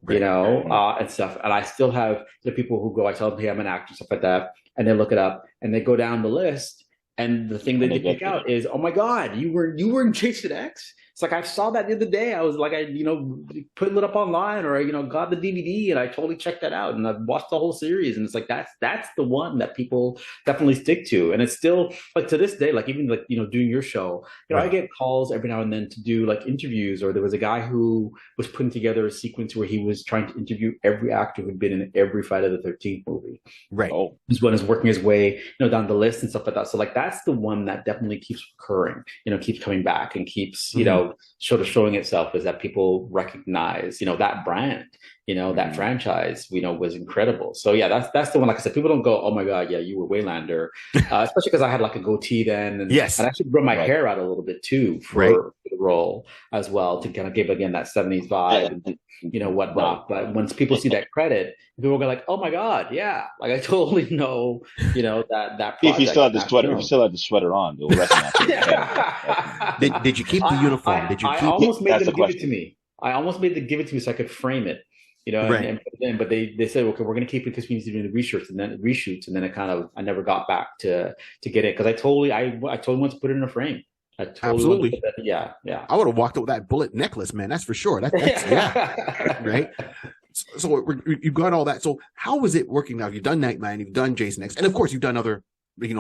And stuff. And I still have the people who go, I tell them, hey, I'm an actor, stuff like that. And they look it up and they go down the list. And the thing that they pick out is, oh my God, you were in Jason X? It's like I saw that the other day. I was like, I put it up online, or got the DVD, and I totally checked that out, and I've watched the whole series, and it's like that's the one that people definitely stick to, and it's still like to this day, like even like doing your show, Right. I get calls every now and then to do like interviews, or there was a guy who was putting together a sequence where he was trying to interview every actor who'd been in every Friday the 13th movie. Right. Oh, this one is working his way down the list and stuff like that. So like that's the one that definitely keeps recurring, keeps coming back and keeps sort of showing itself, is that people recognize that brand, that franchise was incredible. So yeah, that's the one. Like I said, people don't go, oh my god, yeah, you were Waylander, especially because I had like a goatee then, and yes, and I actually grew my hair out a little bit too for the role as well, to kind of give again that 70s vibe and whatnot. But once people see that credit, people go like, oh my god, yeah, like I totally know that project. If you still have the sweater, on, you'll recognize it. Did you keep the uniform? Did you keep I almost made them give it to me. I almost made them give it to me so I could frame it. Right. But they said, okay, we're going to keep it because we need to do the reshoots, and then I never got back to get it, because I totally wanted to put it in a frame. Absolutely. Yeah. I would have walked up with that bullet necklace, man. That's for sure. That's yeah. Right. So you've got all that. So how was it working now? You've done Nightman, you've done Jason X, and of course you've done other,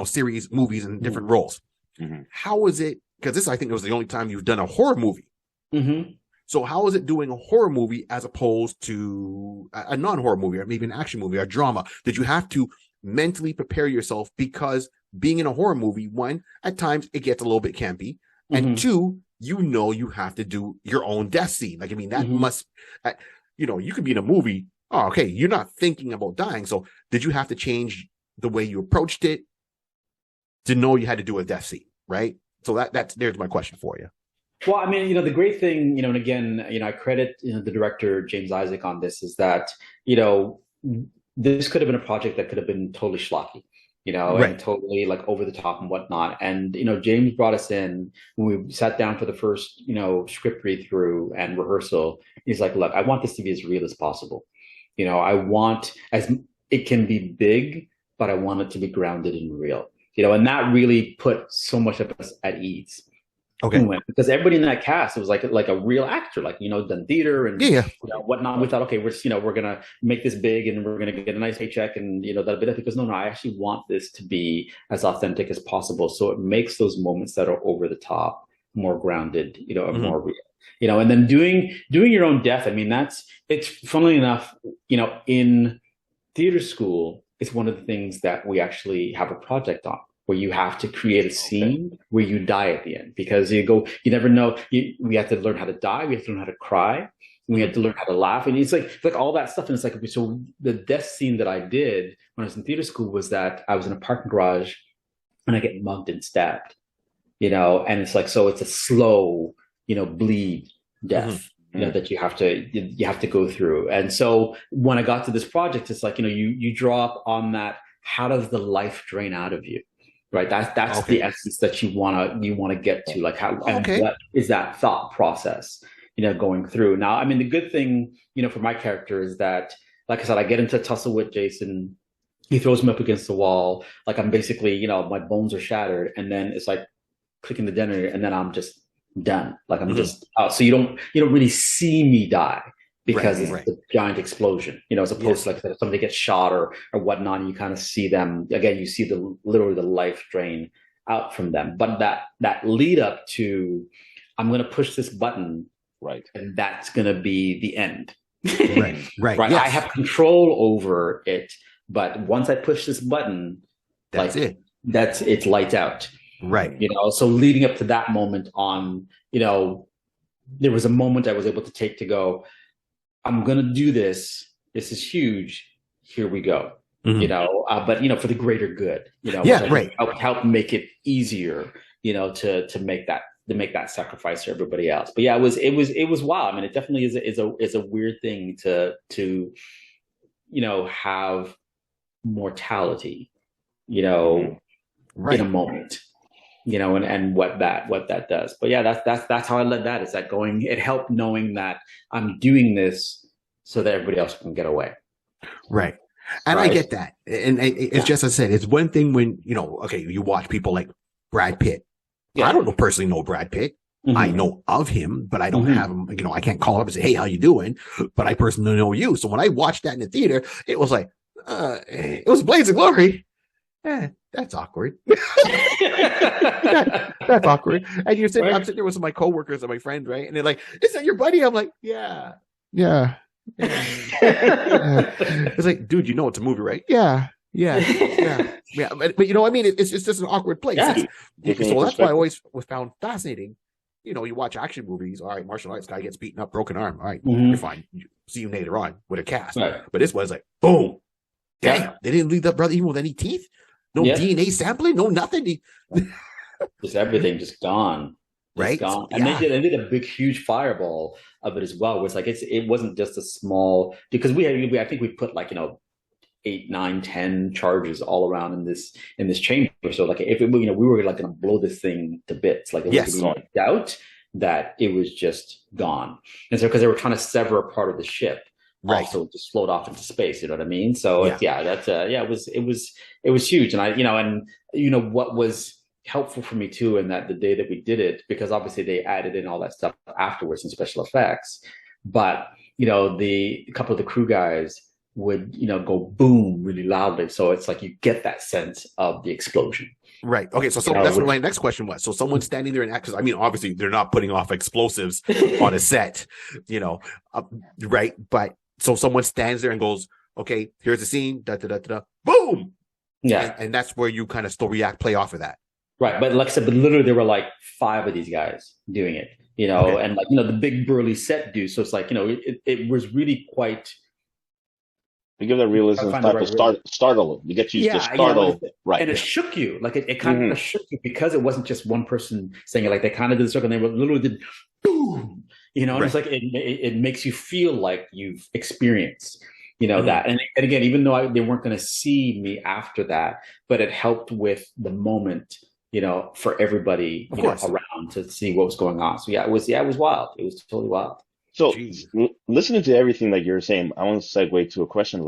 series, movies, and different roles. Mm-hmm. How was it? Because this, I think, was the only time you've done a horror movie. Mm-hmm. So how is it doing a horror movie as opposed to a non-horror movie, or maybe an action movie or drama? Did you have to mentally prepare yourself? Because being in a horror movie, one, at times it gets a little bit campy, and two, you have to do your own death scene. Like, I mean, that must, you could be in a movie. Oh, okay, you're not thinking about dying. So did you have to change the way you approached it to know you had to do a death scene, right? So there's my question for you. Well, I mean, the great thing, and again, I credit the director James Isaac on this, is that this could have been a project that could have been totally schlocky, and totally like over the top and whatnot. And James brought us in when we sat down for the first script read through and rehearsal. He's like, look, I want this to be as real as possible. I want it can be big, but I want it to be grounded and real. And that really put so much of us at ease. Okay. Because everybody in that cast, it was like a real actor, like, done theater and whatnot. We thought, okay, we're just, we're going to make this big and we're going to get a nice paycheck and, that bit of it. Because no, I actually want this to be as authentic as possible. So it makes those moments that are over the top more grounded, and more real, and then doing your own death. I mean, it's funnily enough, in theater school, it's one of the things that we actually have a project on, where you have to create a scene where you die at the end, because you never know. We have to learn how to die. We have to learn how to cry. We have to learn how to laugh. And it's like all that stuff. And it's like, so the death scene that I did when I was in theater school was that I was in a parking garage and I get mugged and stabbed, and it's like, so it's a slow, bleed death. That you have to go through. And so when I got to this project, it's like, you draw up on that. How does the life drain out of you? Right. That's the essence that you want to get to, like how, and what is that thought process, going through. Now, I mean, the good thing, for my character is that, like I said, I get into a tussle with Jason. He throws me up against the wall. Like I'm basically, my bones are shattered. And then it's like clicking the detonator, and then I'm just done. Like I'm just out. So you don't really see me die, because it's a giant explosion, as opposed to like if somebody gets shot or whatnot, and you kind of see them again. You see literally the life drain out from them. But that lead up to, I'm going to push this button, and that's going to be the end. Right. Yes. I have control over it, but once I push this button, that's it. It's lights out. Right. So leading up to that moment on, there was a moment I was able to take to go, I'm going to do this. This is huge. Here we go. But, for the greater good, help make it easier, to make that sacrifice for everybody else. But yeah, it was wild. I mean, it definitely is a weird thing to have mortality, in a moment. And what that does. But yeah, that's how I led that. Is that going? It helped knowing that I'm doing this so that everybody else can get away. Right. And I get that. And it's just, as I said, it's one thing when, you watch people like Brad Pitt. Yeah. I don't personally know Brad Pitt. I know of him, but I don't have him, I can't call him up and say, hey, how you doing? But I personally know you. So when I watched that in the theater, it was like, it was Blades of Glory. That's awkward. That's awkward. And I'm sitting there with some of my coworkers and my friends, right? And they're like, is that your buddy? I'm like, yeah. It's like, dude, it's a movie, right? Yeah. But I mean, it's just an awkward place. So that's why I always was found fascinating. You watch action movies. All right, martial arts guy gets beaten up, broken arm. All right, you're fine. See you later on with a cast. Right. But this was like, boom, damn. They didn't leave that brother even with any teeth. No DNA sampling. No nothing. Just everything just gone. Right. Gone. And they did a big, huge fireball of it as well. Where it's like it wasn't just a small, because I think we put 8, 9, 10 charges all around in this chamber. So if we were going to blow this thing to bits, it was no doubt that it was just gone. And so because they were trying to sever a part of the ship, right? So it just float off into space. You know what I mean? So it was huge. And what was helpful for me too, and that the day that we did it, because obviously they added in all that stuff afterwards in special effects, but a couple of the crew guys would go boom really loudly, so it's like you get that sense of the explosion. Right. Okay. So that's what my next question was. So someone standing there and because obviously they're not putting off explosives on a set, right? But so someone stands there and goes, "Okay, here's the scene." Da da da da. Boom. Yeah. And that's where you kind of still play off of that. Right. But like I said, literally there were 5 of these guys doing it. And the big burly set dude. So it's it was really quite. You give that realism type of startle. You get you to startle, right? And it shook you, it kind of shook you because it wasn't just one person saying it. They kind of did the circle, and they literally did boom. And it's it makes you feel like you've experienced, that. And again, even though they weren't going to see me after that, but it helped with the moment, for everybody around to see what was going on. So it was wild. It was totally wild. So listening to everything you're saying, I want to segue to a question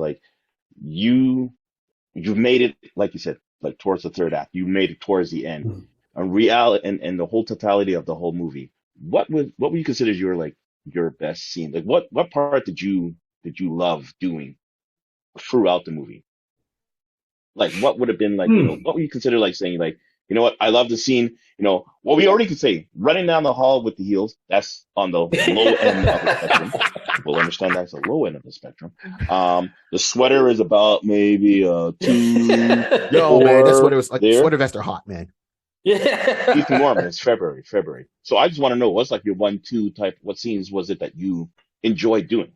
you've made it, like you said, towards the third act. You made it towards the end. And reality and the whole totality of the whole movie. What would you consider your best scene? What part did you love doing throughout the movie? What would have been what would you consider saying you know what? I love the scene. We already could say running down the hall with the heels. That's on the low end of the spectrum. We'll understand that's the low end of the spectrum. The sweater is about maybe 2. Yo, man, that sweater was sweater vests are hot, man. Yeah. Keep warm. It's February. So I just want to know what's your 1-2 type. What scenes was it that you enjoyed doing?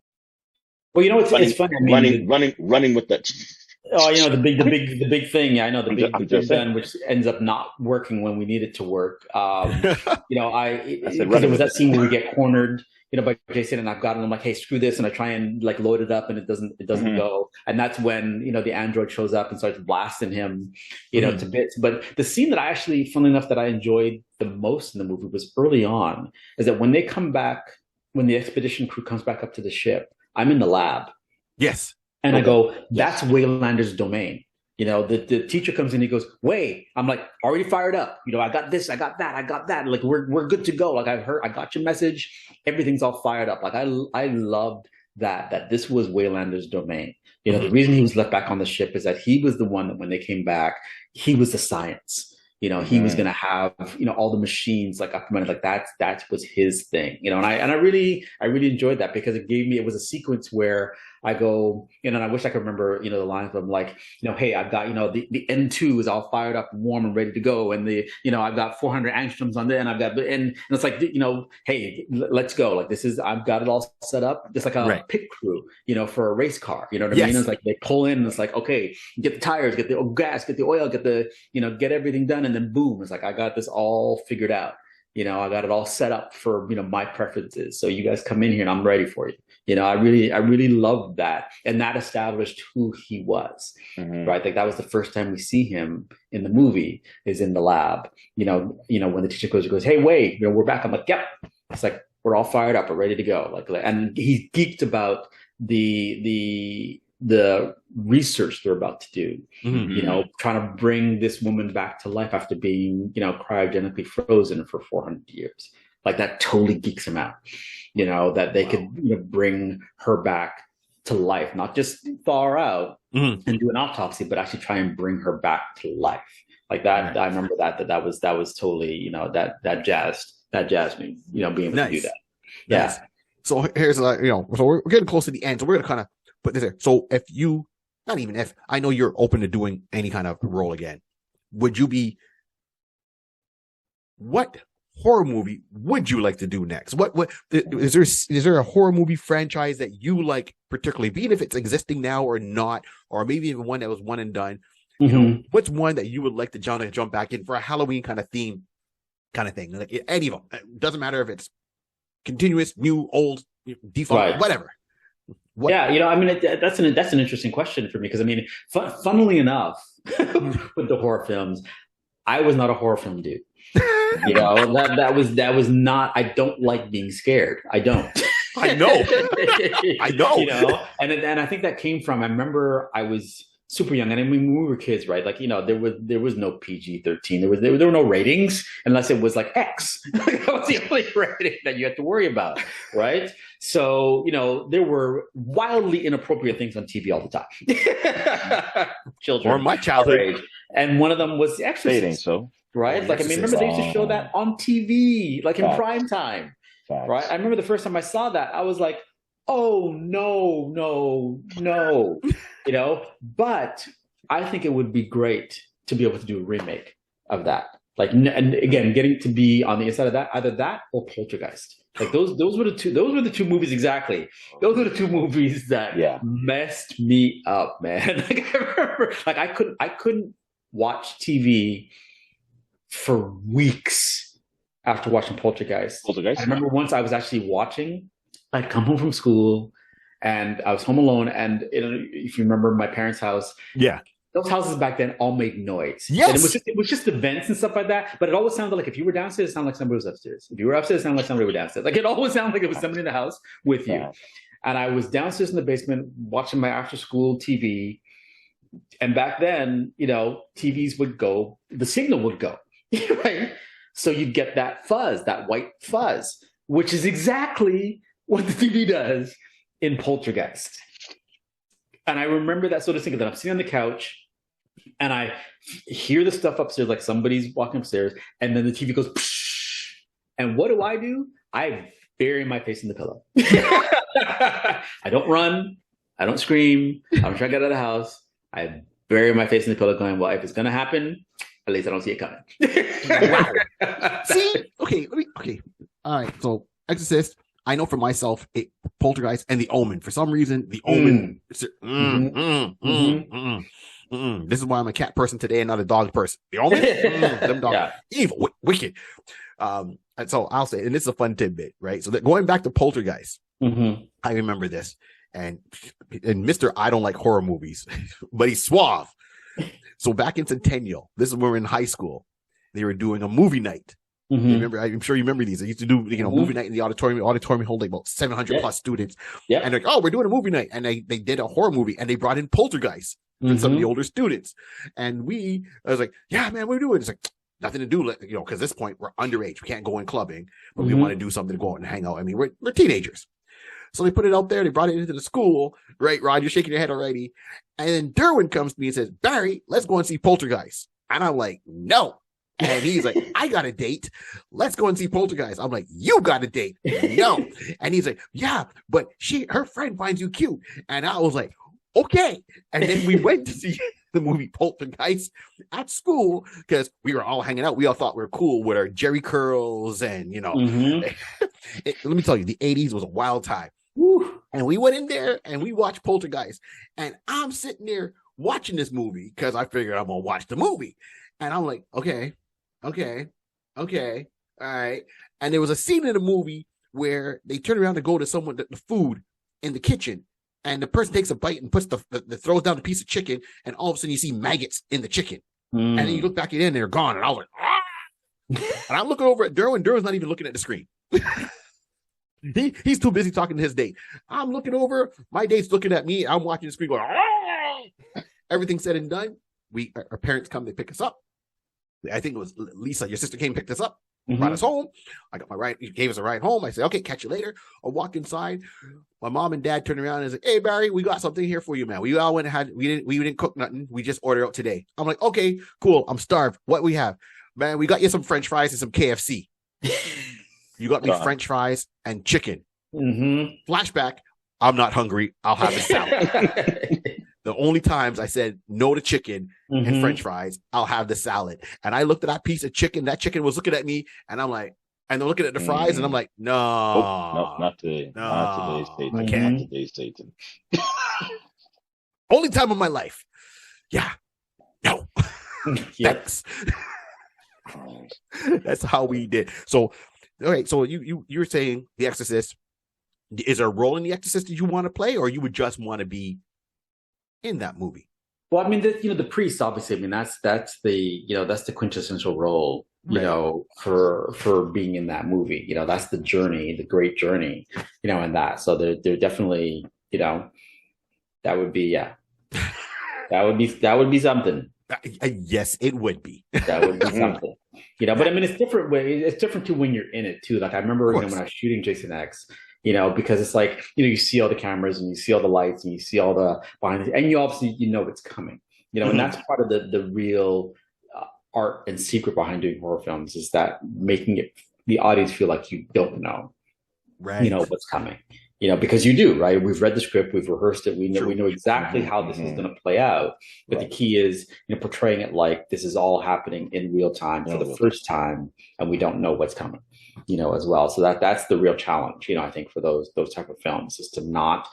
Well, it's funny. Running with that. Oh, the big thing. Yeah, I know the big gun, which ends up not working when we need it to work. Because it was that scene where we get cornered, by Jason, and I've got him. I'm like, hey, screw this, and I try and load it up, and it doesn't go. And that's when the android shows up and starts blasting him, to bits. But the scene that I actually, funnily enough, that I enjoyed the most in the movie was early on. Is that when they come back, when the expedition crew comes back up to the ship, I'm in the lab. Yes. And I go, that's Waylander's domain. The teacher comes in, he goes, wait, I'm already fired up. I got this, I got that, I got that. We're good to go. I got your message. Everything's all fired up. I loved that this was Waylander's domain. The reason he was left back on the ship is that he was the one that when they came back, he was the science. He was going to have, all the machines up and running. That was his thing, and I really enjoyed that because it was a sequence where I go, and I wish I could remember, the lines of hey, I've got, the N2 is all fired up, warm and ready to go. And I've got 400 angstroms on there and and it's hey, let's go. I've got it all set up. Just like a pit crew, for a race car, you know what I mean? It's they pull in and it's okay, get the tires, get the gas, get the oil, get the, get everything done. And then boom, it's I got this all figured out. I got it all set up for, my preferences. So you guys come in here and I'm ready for you. I really loved that. And that established who he was, right? That was the first time we see him in the movie is in the lab, when the teacher goes, hey, wait, we're back. I'm yep. It's we're all fired up. We're ready to go. And he's geeked about the research they're about to do, trying to bring this woman back to life after being, cryogenically frozen for 400 years. Like that totally geeks him out, you know, that they could bring her back to life, not just thaw her out and do an autopsy, but actually try and bring her back to life. Like that, I remember that was totally, you know, that jazzed me, you know, being able to do that. Yeah. Nice. So here's so we're getting close to the end. So we're gonna kind of put this there. So not even if I know you're open to doing any kind of role again, what horror movie would you like to do next? What is there a horror movie franchise that you like particularly, be it if it's existing now or not, or maybe even one that was one and done? You know, what's one that you would like to jump back in for a Halloween kind of theme kind of thing? Like any of them. It doesn't matter if it's continuous, new, old, default, whatever. Yeah, you know, I mean, that's an interesting question for me, because I mean, funnily enough, with the horror films, I was not a horror film dude. You know, that was not. I don't like being scared. I don't. I know. I know. You know, and I think that came from. I remember I was super young, and I mean, when we were kids, right? Like, you know, there was no PG-13. There were no ratings unless it was like X. That was the only rating that you had to worry about, right? So, you know, there were wildly inappropriate things on TV all the time. Children, or my childhood, and one of them was The Exorcist. They ain't so. Right? Like, I mean, remember they used to show that on TV, like in prime time, right? I remember the first time I saw that, I was like, oh, no, you know? But I think it would be great to be able to do a remake of that. Like, and again, getting to be on the inside of that, either that or Poltergeist. Like those were the two movies exactly. Those were the two movies that messed me up, man. Like, I remember, like I couldn't watch TV for weeks after watching Poltergeist. I remember once I was actually watching, I'd come home from school and I was home alone. And if you remember my parents' house, those houses back then all made noise. Yes. And it was just the vents and stuff like that. But it always sounded like if you were downstairs, it sounded like somebody was upstairs. If you were upstairs, it sounded like somebody was downstairs. Like it always sounded like it was somebody in the house with you. And I was downstairs in the basement watching my after school TV. And back then, you know, TVs would go, the signal would go. Right? So you'd get that fuzz, that white fuzz, which is exactly what the TV does in Poltergeist. And I remember that sort of thing, that I'm sitting on the couch and I hear the stuff upstairs, like somebody's walking upstairs, and then the TV goes, psh, and what do? I bury my face in the pillow. I don't run. I don't scream. I don't try to get out of the house. I bury my face in the pillow going, well, if it's going to happen, at least I don't see it coming. Wow. See? Okay. All right. So Exorcist, I know for myself, Poltergeist and The Omen. For some reason, The Omen. This is why I'm a cat person today and not a dog person. The Omen? Them dogs. Evil, wicked. And so I'll say, and this is a fun tidbit, right? So going back to Poltergeist, I remember this. And Mr. I don't like horror movies, but he's suave. So back in Centennial, this is when we were in high school, they were doing a movie night. Remember, I'm sure you remember these. They used to do, movie night in the auditorium. The auditorium held like about 700 plus students. And they're like, oh, we're doing a movie night. And they did a horror movie and they brought in Poltergeist for some of the older students. And I was like, yeah, man, what are we doing? It's like, nothing to do, because at this point we're underage. We can't go in clubbing, but we want to do something to go out and hang out. I mean, we're teenagers. So they put it out there. They brought it into the school. Right, Rod? You're shaking your head already. And then Derwin comes to me and says, Barry, let's go and see Poltergeist. And I'm like, no. And he's like, I got a date. Let's go and see Poltergeist. I'm like, you got a date. No. And he's like, yeah, but her friend finds you cute. And I was like, okay. And then we went to see the movie Poltergeist at school because we were all hanging out. We all thought we were cool with our Jerry curls and, let me tell you, the 80s was a wild time. Woo. And we went in there and we watched Poltergeist. And I'm sitting there watching this movie because I figured I'm going to watch the movie. And I'm like, okay. All right. And there was a scene in the movie where they turn around to go to someone, the food in the kitchen. And the person takes a bite and puts throws down a piece of chicken. And all of a sudden you see maggots in the chicken. And then you look back at it and they're gone. And I was like, ah! And I'm looking over at Derwin. Derwin's not even looking at the screen. He's too busy talking to his date. I'm looking over. My date's looking at me. I'm watching the screen going, ah! Everything said and done. Our parents come, they pick us up. I think it was Lisa, your sister came and picked us up. brought us home. I got my ride. He gave us a ride home. I said, okay, catch you later. I walk inside. My mom and dad turned around and said, hey, Barry, we got something here for you, man. We all went and we didn't cook nothing. We just ordered out today. I'm like, okay, cool. I'm starved. What we have? Man, we got you some French fries and some KFC. You got me French fries and chicken. Flashback. I'm not hungry. I'll have a salad. The only times I said no to chicken and French fries, I'll have the salad. And I looked at that piece of chicken. That chicken was looking at me, and I'm like, and they're looking at the fries, and I'm like, no, not today. No, not today's Satan. I can't. Not today's Satan. Only time of my life. Yeah. No. Thanks. That's how we did. So, all right. So you're saying The Exorcist. Is there a role in The Exorcist that you want to play, or you would just want to be in that movie? Well, I mean, the priest, obviously, I mean, that's the quintessential role, for being in that movie. That's the journey, the great journey, and that. So they're definitely, that would be, that would be something. Yes, it would be. That would be something. But I mean, it's different. It's different too when you're in it too. Like I remember, when I was shooting Jason X. Because it's like, you see all the cameras and you see all the lights and you see all the behind, and you obviously, it's coming, and that's part of the real art and secret behind doing horror films, is that making the audience feel like you don't know, what's coming, because you do, right? We've read the script, we've rehearsed it. We know exactly how this is going to play out. But the key is, portraying it like this is all happening in real time for the first time, and we don't know what's coming. As well. So that's the real challenge, I think, for those type of films, is to not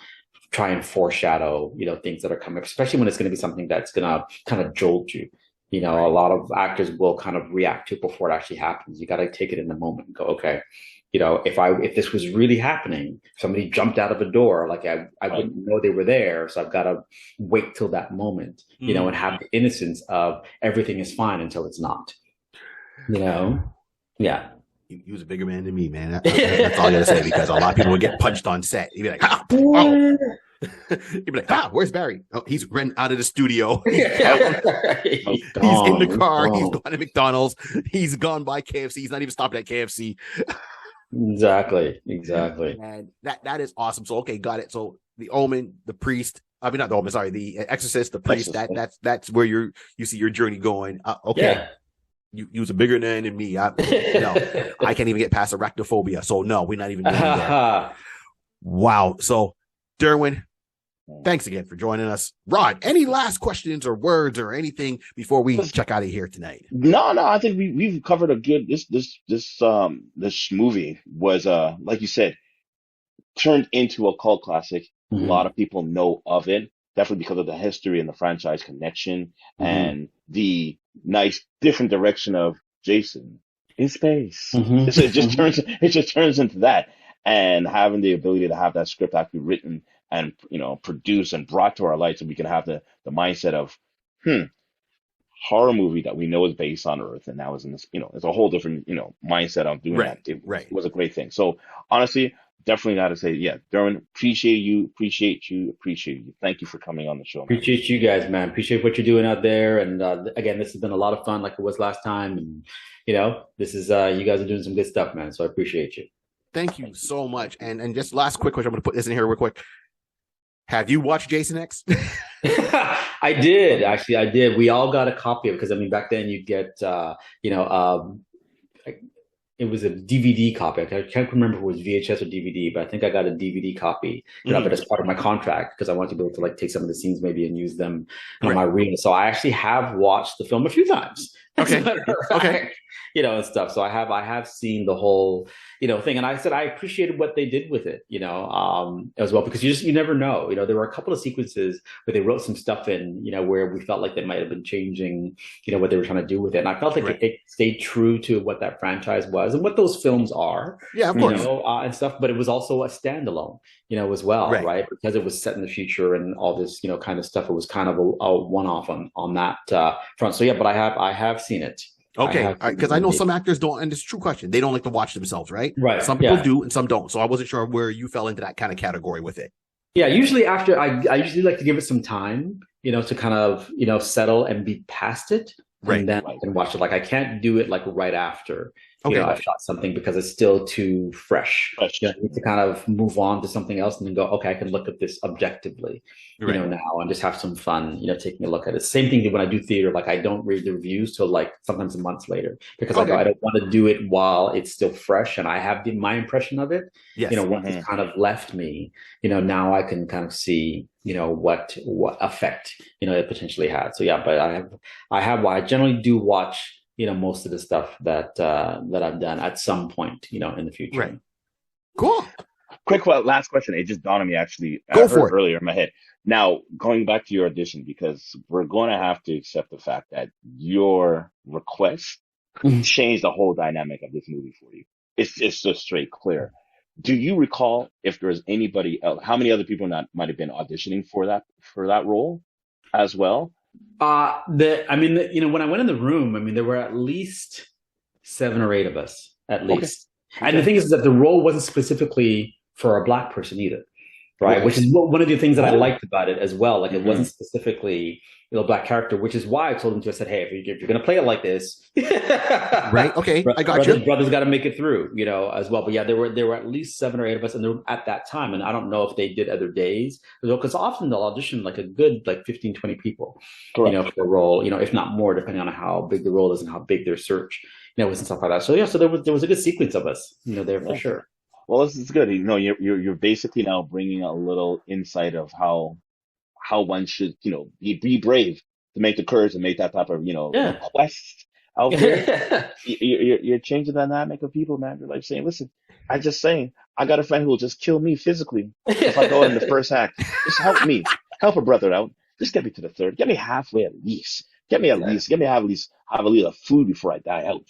try and foreshadow, things that are coming, especially when it's going to be something that's going to kind of jolt you. A lot of actors will kind of react to it before it actually happens. You got to take it in the moment and go, okay, if this was really happening, somebody jumped out of a door, like I wouldn't know they were there. So I've got to wait till that moment, and have the innocence of everything is fine until it's not, yeah. He was a bigger man than me, man. That's all I gotta say, because a lot of people would get punched on set. He'd be like, oh. He'd be like, where's Barry? Oh, he's run out of the studio. He's in the car. He's gone to McDonald's. He's gone by KFC. He's not even stopping at KFC. Exactly. And that is awesome. So, okay, got it. So the Omen, the priest. I mean, not the Omen. Sorry, the Exorcist, the priest. That's where you see your journey going. Okay. Yeah. You was a bigger man than me. I can't even get past arachnophobia. So no, we're not even doing that. Wow. So Derwin, thanks again for joining us. Rod, any last questions or words or anything before we check out of here tonight? No. I think we've covered a good. This movie was like you said, turned into a cult classic. A lot of people know of it, definitely because of the history and the franchise connection and the nice different direction of Jason in space. It just turns into that, and having the ability to have that script actually written and produced and brought to our light, so we can have the mindset of horror movie that we know is based on Earth, and now is in this it's a whole different mindset on doing that. It was a great thing. So honestly, definitely got to say, yeah, Derwin, appreciate you. Thank you for coming on the show, man. Appreciate you guys, man. Appreciate what you're doing out there. And again, this has been a lot of fun, like it was last time. And this is you guys are doing some good stuff, man. So I appreciate you. Thank you so much. And just last quick question, I'm going to put this in here real quick. Have you watched Jason X? I did, actually. I did. We all got a copy of it, because I mean, back then you'd get it was a DVD copy. I can't remember if it was VHS or DVD, but I think I got a DVD copy but as part of my contract, because I wanted to be able to like take some of the scenes maybe and use them on my reel. So I actually have watched the film a few times. Okay. Okay. And stuff. So I have seen the whole, thing. And I said, I appreciated what they did with it, as well, because you never know, there were a couple of sequences where they wrote some stuff in, where we felt like they might've been changing, what they were trying to do with it. And I felt like it stayed true to what that franchise was and what those films are, of course. And stuff, but it was also a standalone, as well. Right. Because it was set in the future and all this, kind of stuff. It was kind of a one-off on that front. So yeah, but I have seen it. Okay, because I know some actors don't, and it's a true question. They don't like to watch themselves, right? Right. Some people do, and some don't. So I wasn't sure where you fell into that kind of category with it. Yeah, usually after I usually like to give it some time, to kind of settle and be past it, and then I can watch it. Like I can't do it like right after, You know, I've shot something because it's still too fresh. You know, I need to kind of move on to something else and then go, okay, I can look at this objectively, you know, now and just have some fun, you know, taking a look at it. Same thing when I do theater, like I don't read the reviews till like sometimes months later because I go, I don't want to do it while it's still fresh and I have my impression of it. You know, once it's kind of left me, you know, now I can kind of see, you know, what effect, you know, it potentially had. So yeah, but I generally do watch, you know, most of the stuff that I've done at some point, you know, in the future. Right. Cool. Quick last question. It just dawned on me actually. Go for it. Earlier in my head. Now, going back to your audition, because we're going to have to accept the fact that your request changed the whole dynamic of this movie for you. It's just straight clear. Do you recall if there's anybody else, how many other people might have been auditioning for that role as well? I mean, you know, when I went in the room, I mean, there were at least 7 or 8 of us, at least. Okay. And the thing is that the role wasn't specifically for a Black person either, right? Which is one of the things that I liked about it as well. Like, it wasn't specifically, you know, Black character, which is why I told him I said, hey, if you're going to play it like this, right? Okay, I got you. Brothers got to make it through, you know, as well. But yeah, there were at least 7 or 8 of us, and at that time, and I don't know if they did other days, because often they'll audition like a good 15, 20 people, you know, for a role, you know, if not more, depending on how big the role is and how big their search, you know, was and stuff like that. So yeah, so there was a good sequence of us, you know, there for sure. Well, this is good. You know, you're basically now bringing a little insight of how one should, you know, be brave to make the courage and make that type of, you know, quest out there. You're changing the dynamic of people, man. You're like saying, listen, I got a friend who will just kill me physically if I go in the first act. Just help me, help a brother out. Just get me to the third. Get me halfway at least. Get me at least have a little of food before I die out.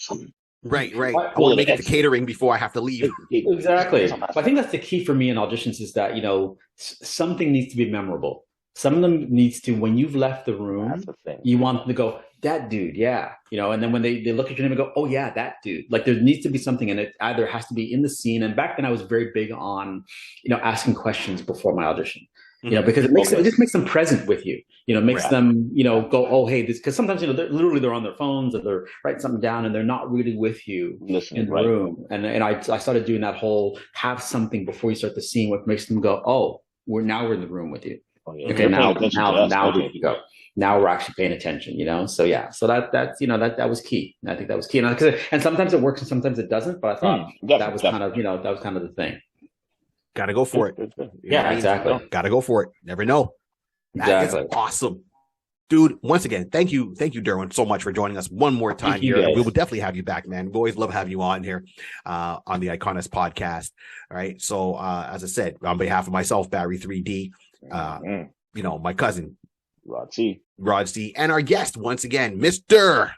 Right. I want to make it to catering before I have to leave. Exactly. But I think that's the key for me in auditions is that, you know, something needs to be memorable. Some of them needs to, when you've left the room, you want them to go, that dude, yeah. You know, and then when they look at your name and go, oh yeah, that dude. Like there needs to be something, and it either has to be in the scene. And back then I was very big on, you know, asking questions before my audition. You know, because it just makes them present with you. You know, makes them, you know, go, oh, hey, this, because sometimes, you know, they're on their phones or they're writing something down and they're not really with you in the room. And I started doing that whole have something before you start the scene, what makes them go, oh, we're in the room with you. Oh, yeah. Okay, now we can go. Now we're actually paying attention, you know? So yeah, so that's, you know, that was key. I think that was key. And sometimes it works and sometimes it doesn't, but I thought that was kind of, you know, that was kind of the thing. Got to go for it. Yeah, exactly. Got to go for it. Never know. That is awesome. Dude, once again, thank you, Derwin, so much for joining us one more time here. We will definitely have you back, man. We always love having you on here on the Iconist podcast. All right. So as I said, on behalf of myself, Barry 3D, you know, my cousin, Rod C, and our guest, once again, Mr.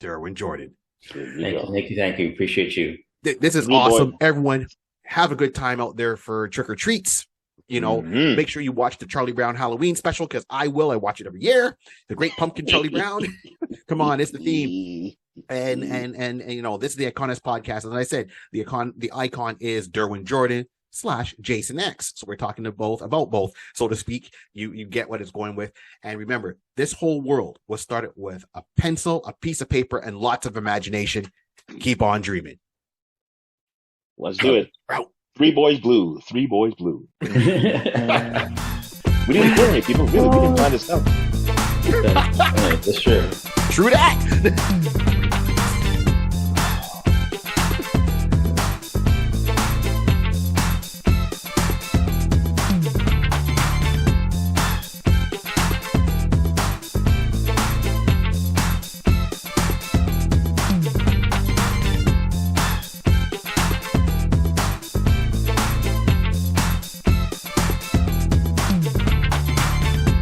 Derwin Jordan. Thank you. Appreciate you. This is awesome. Everyone, have a good time out there for trick or treats. You know, make sure you watch the Charlie Brown Halloween special, because I watch it every year. The Great Pumpkin Charlie Brown. Come on, it's the theme. And you know, this is the Iconist podcast. As I said, the icon is Derwin Jordan / Jason X. So we're talking about both, so to speak. You get what it's going with. And remember, this whole world was started with a pencil, a piece of paper, and lots of imagination. Keep on dreaming. Let's do it. 3 Boys Blue. We didn't coordinate, people. Really, we didn't find this out. That's true. True that.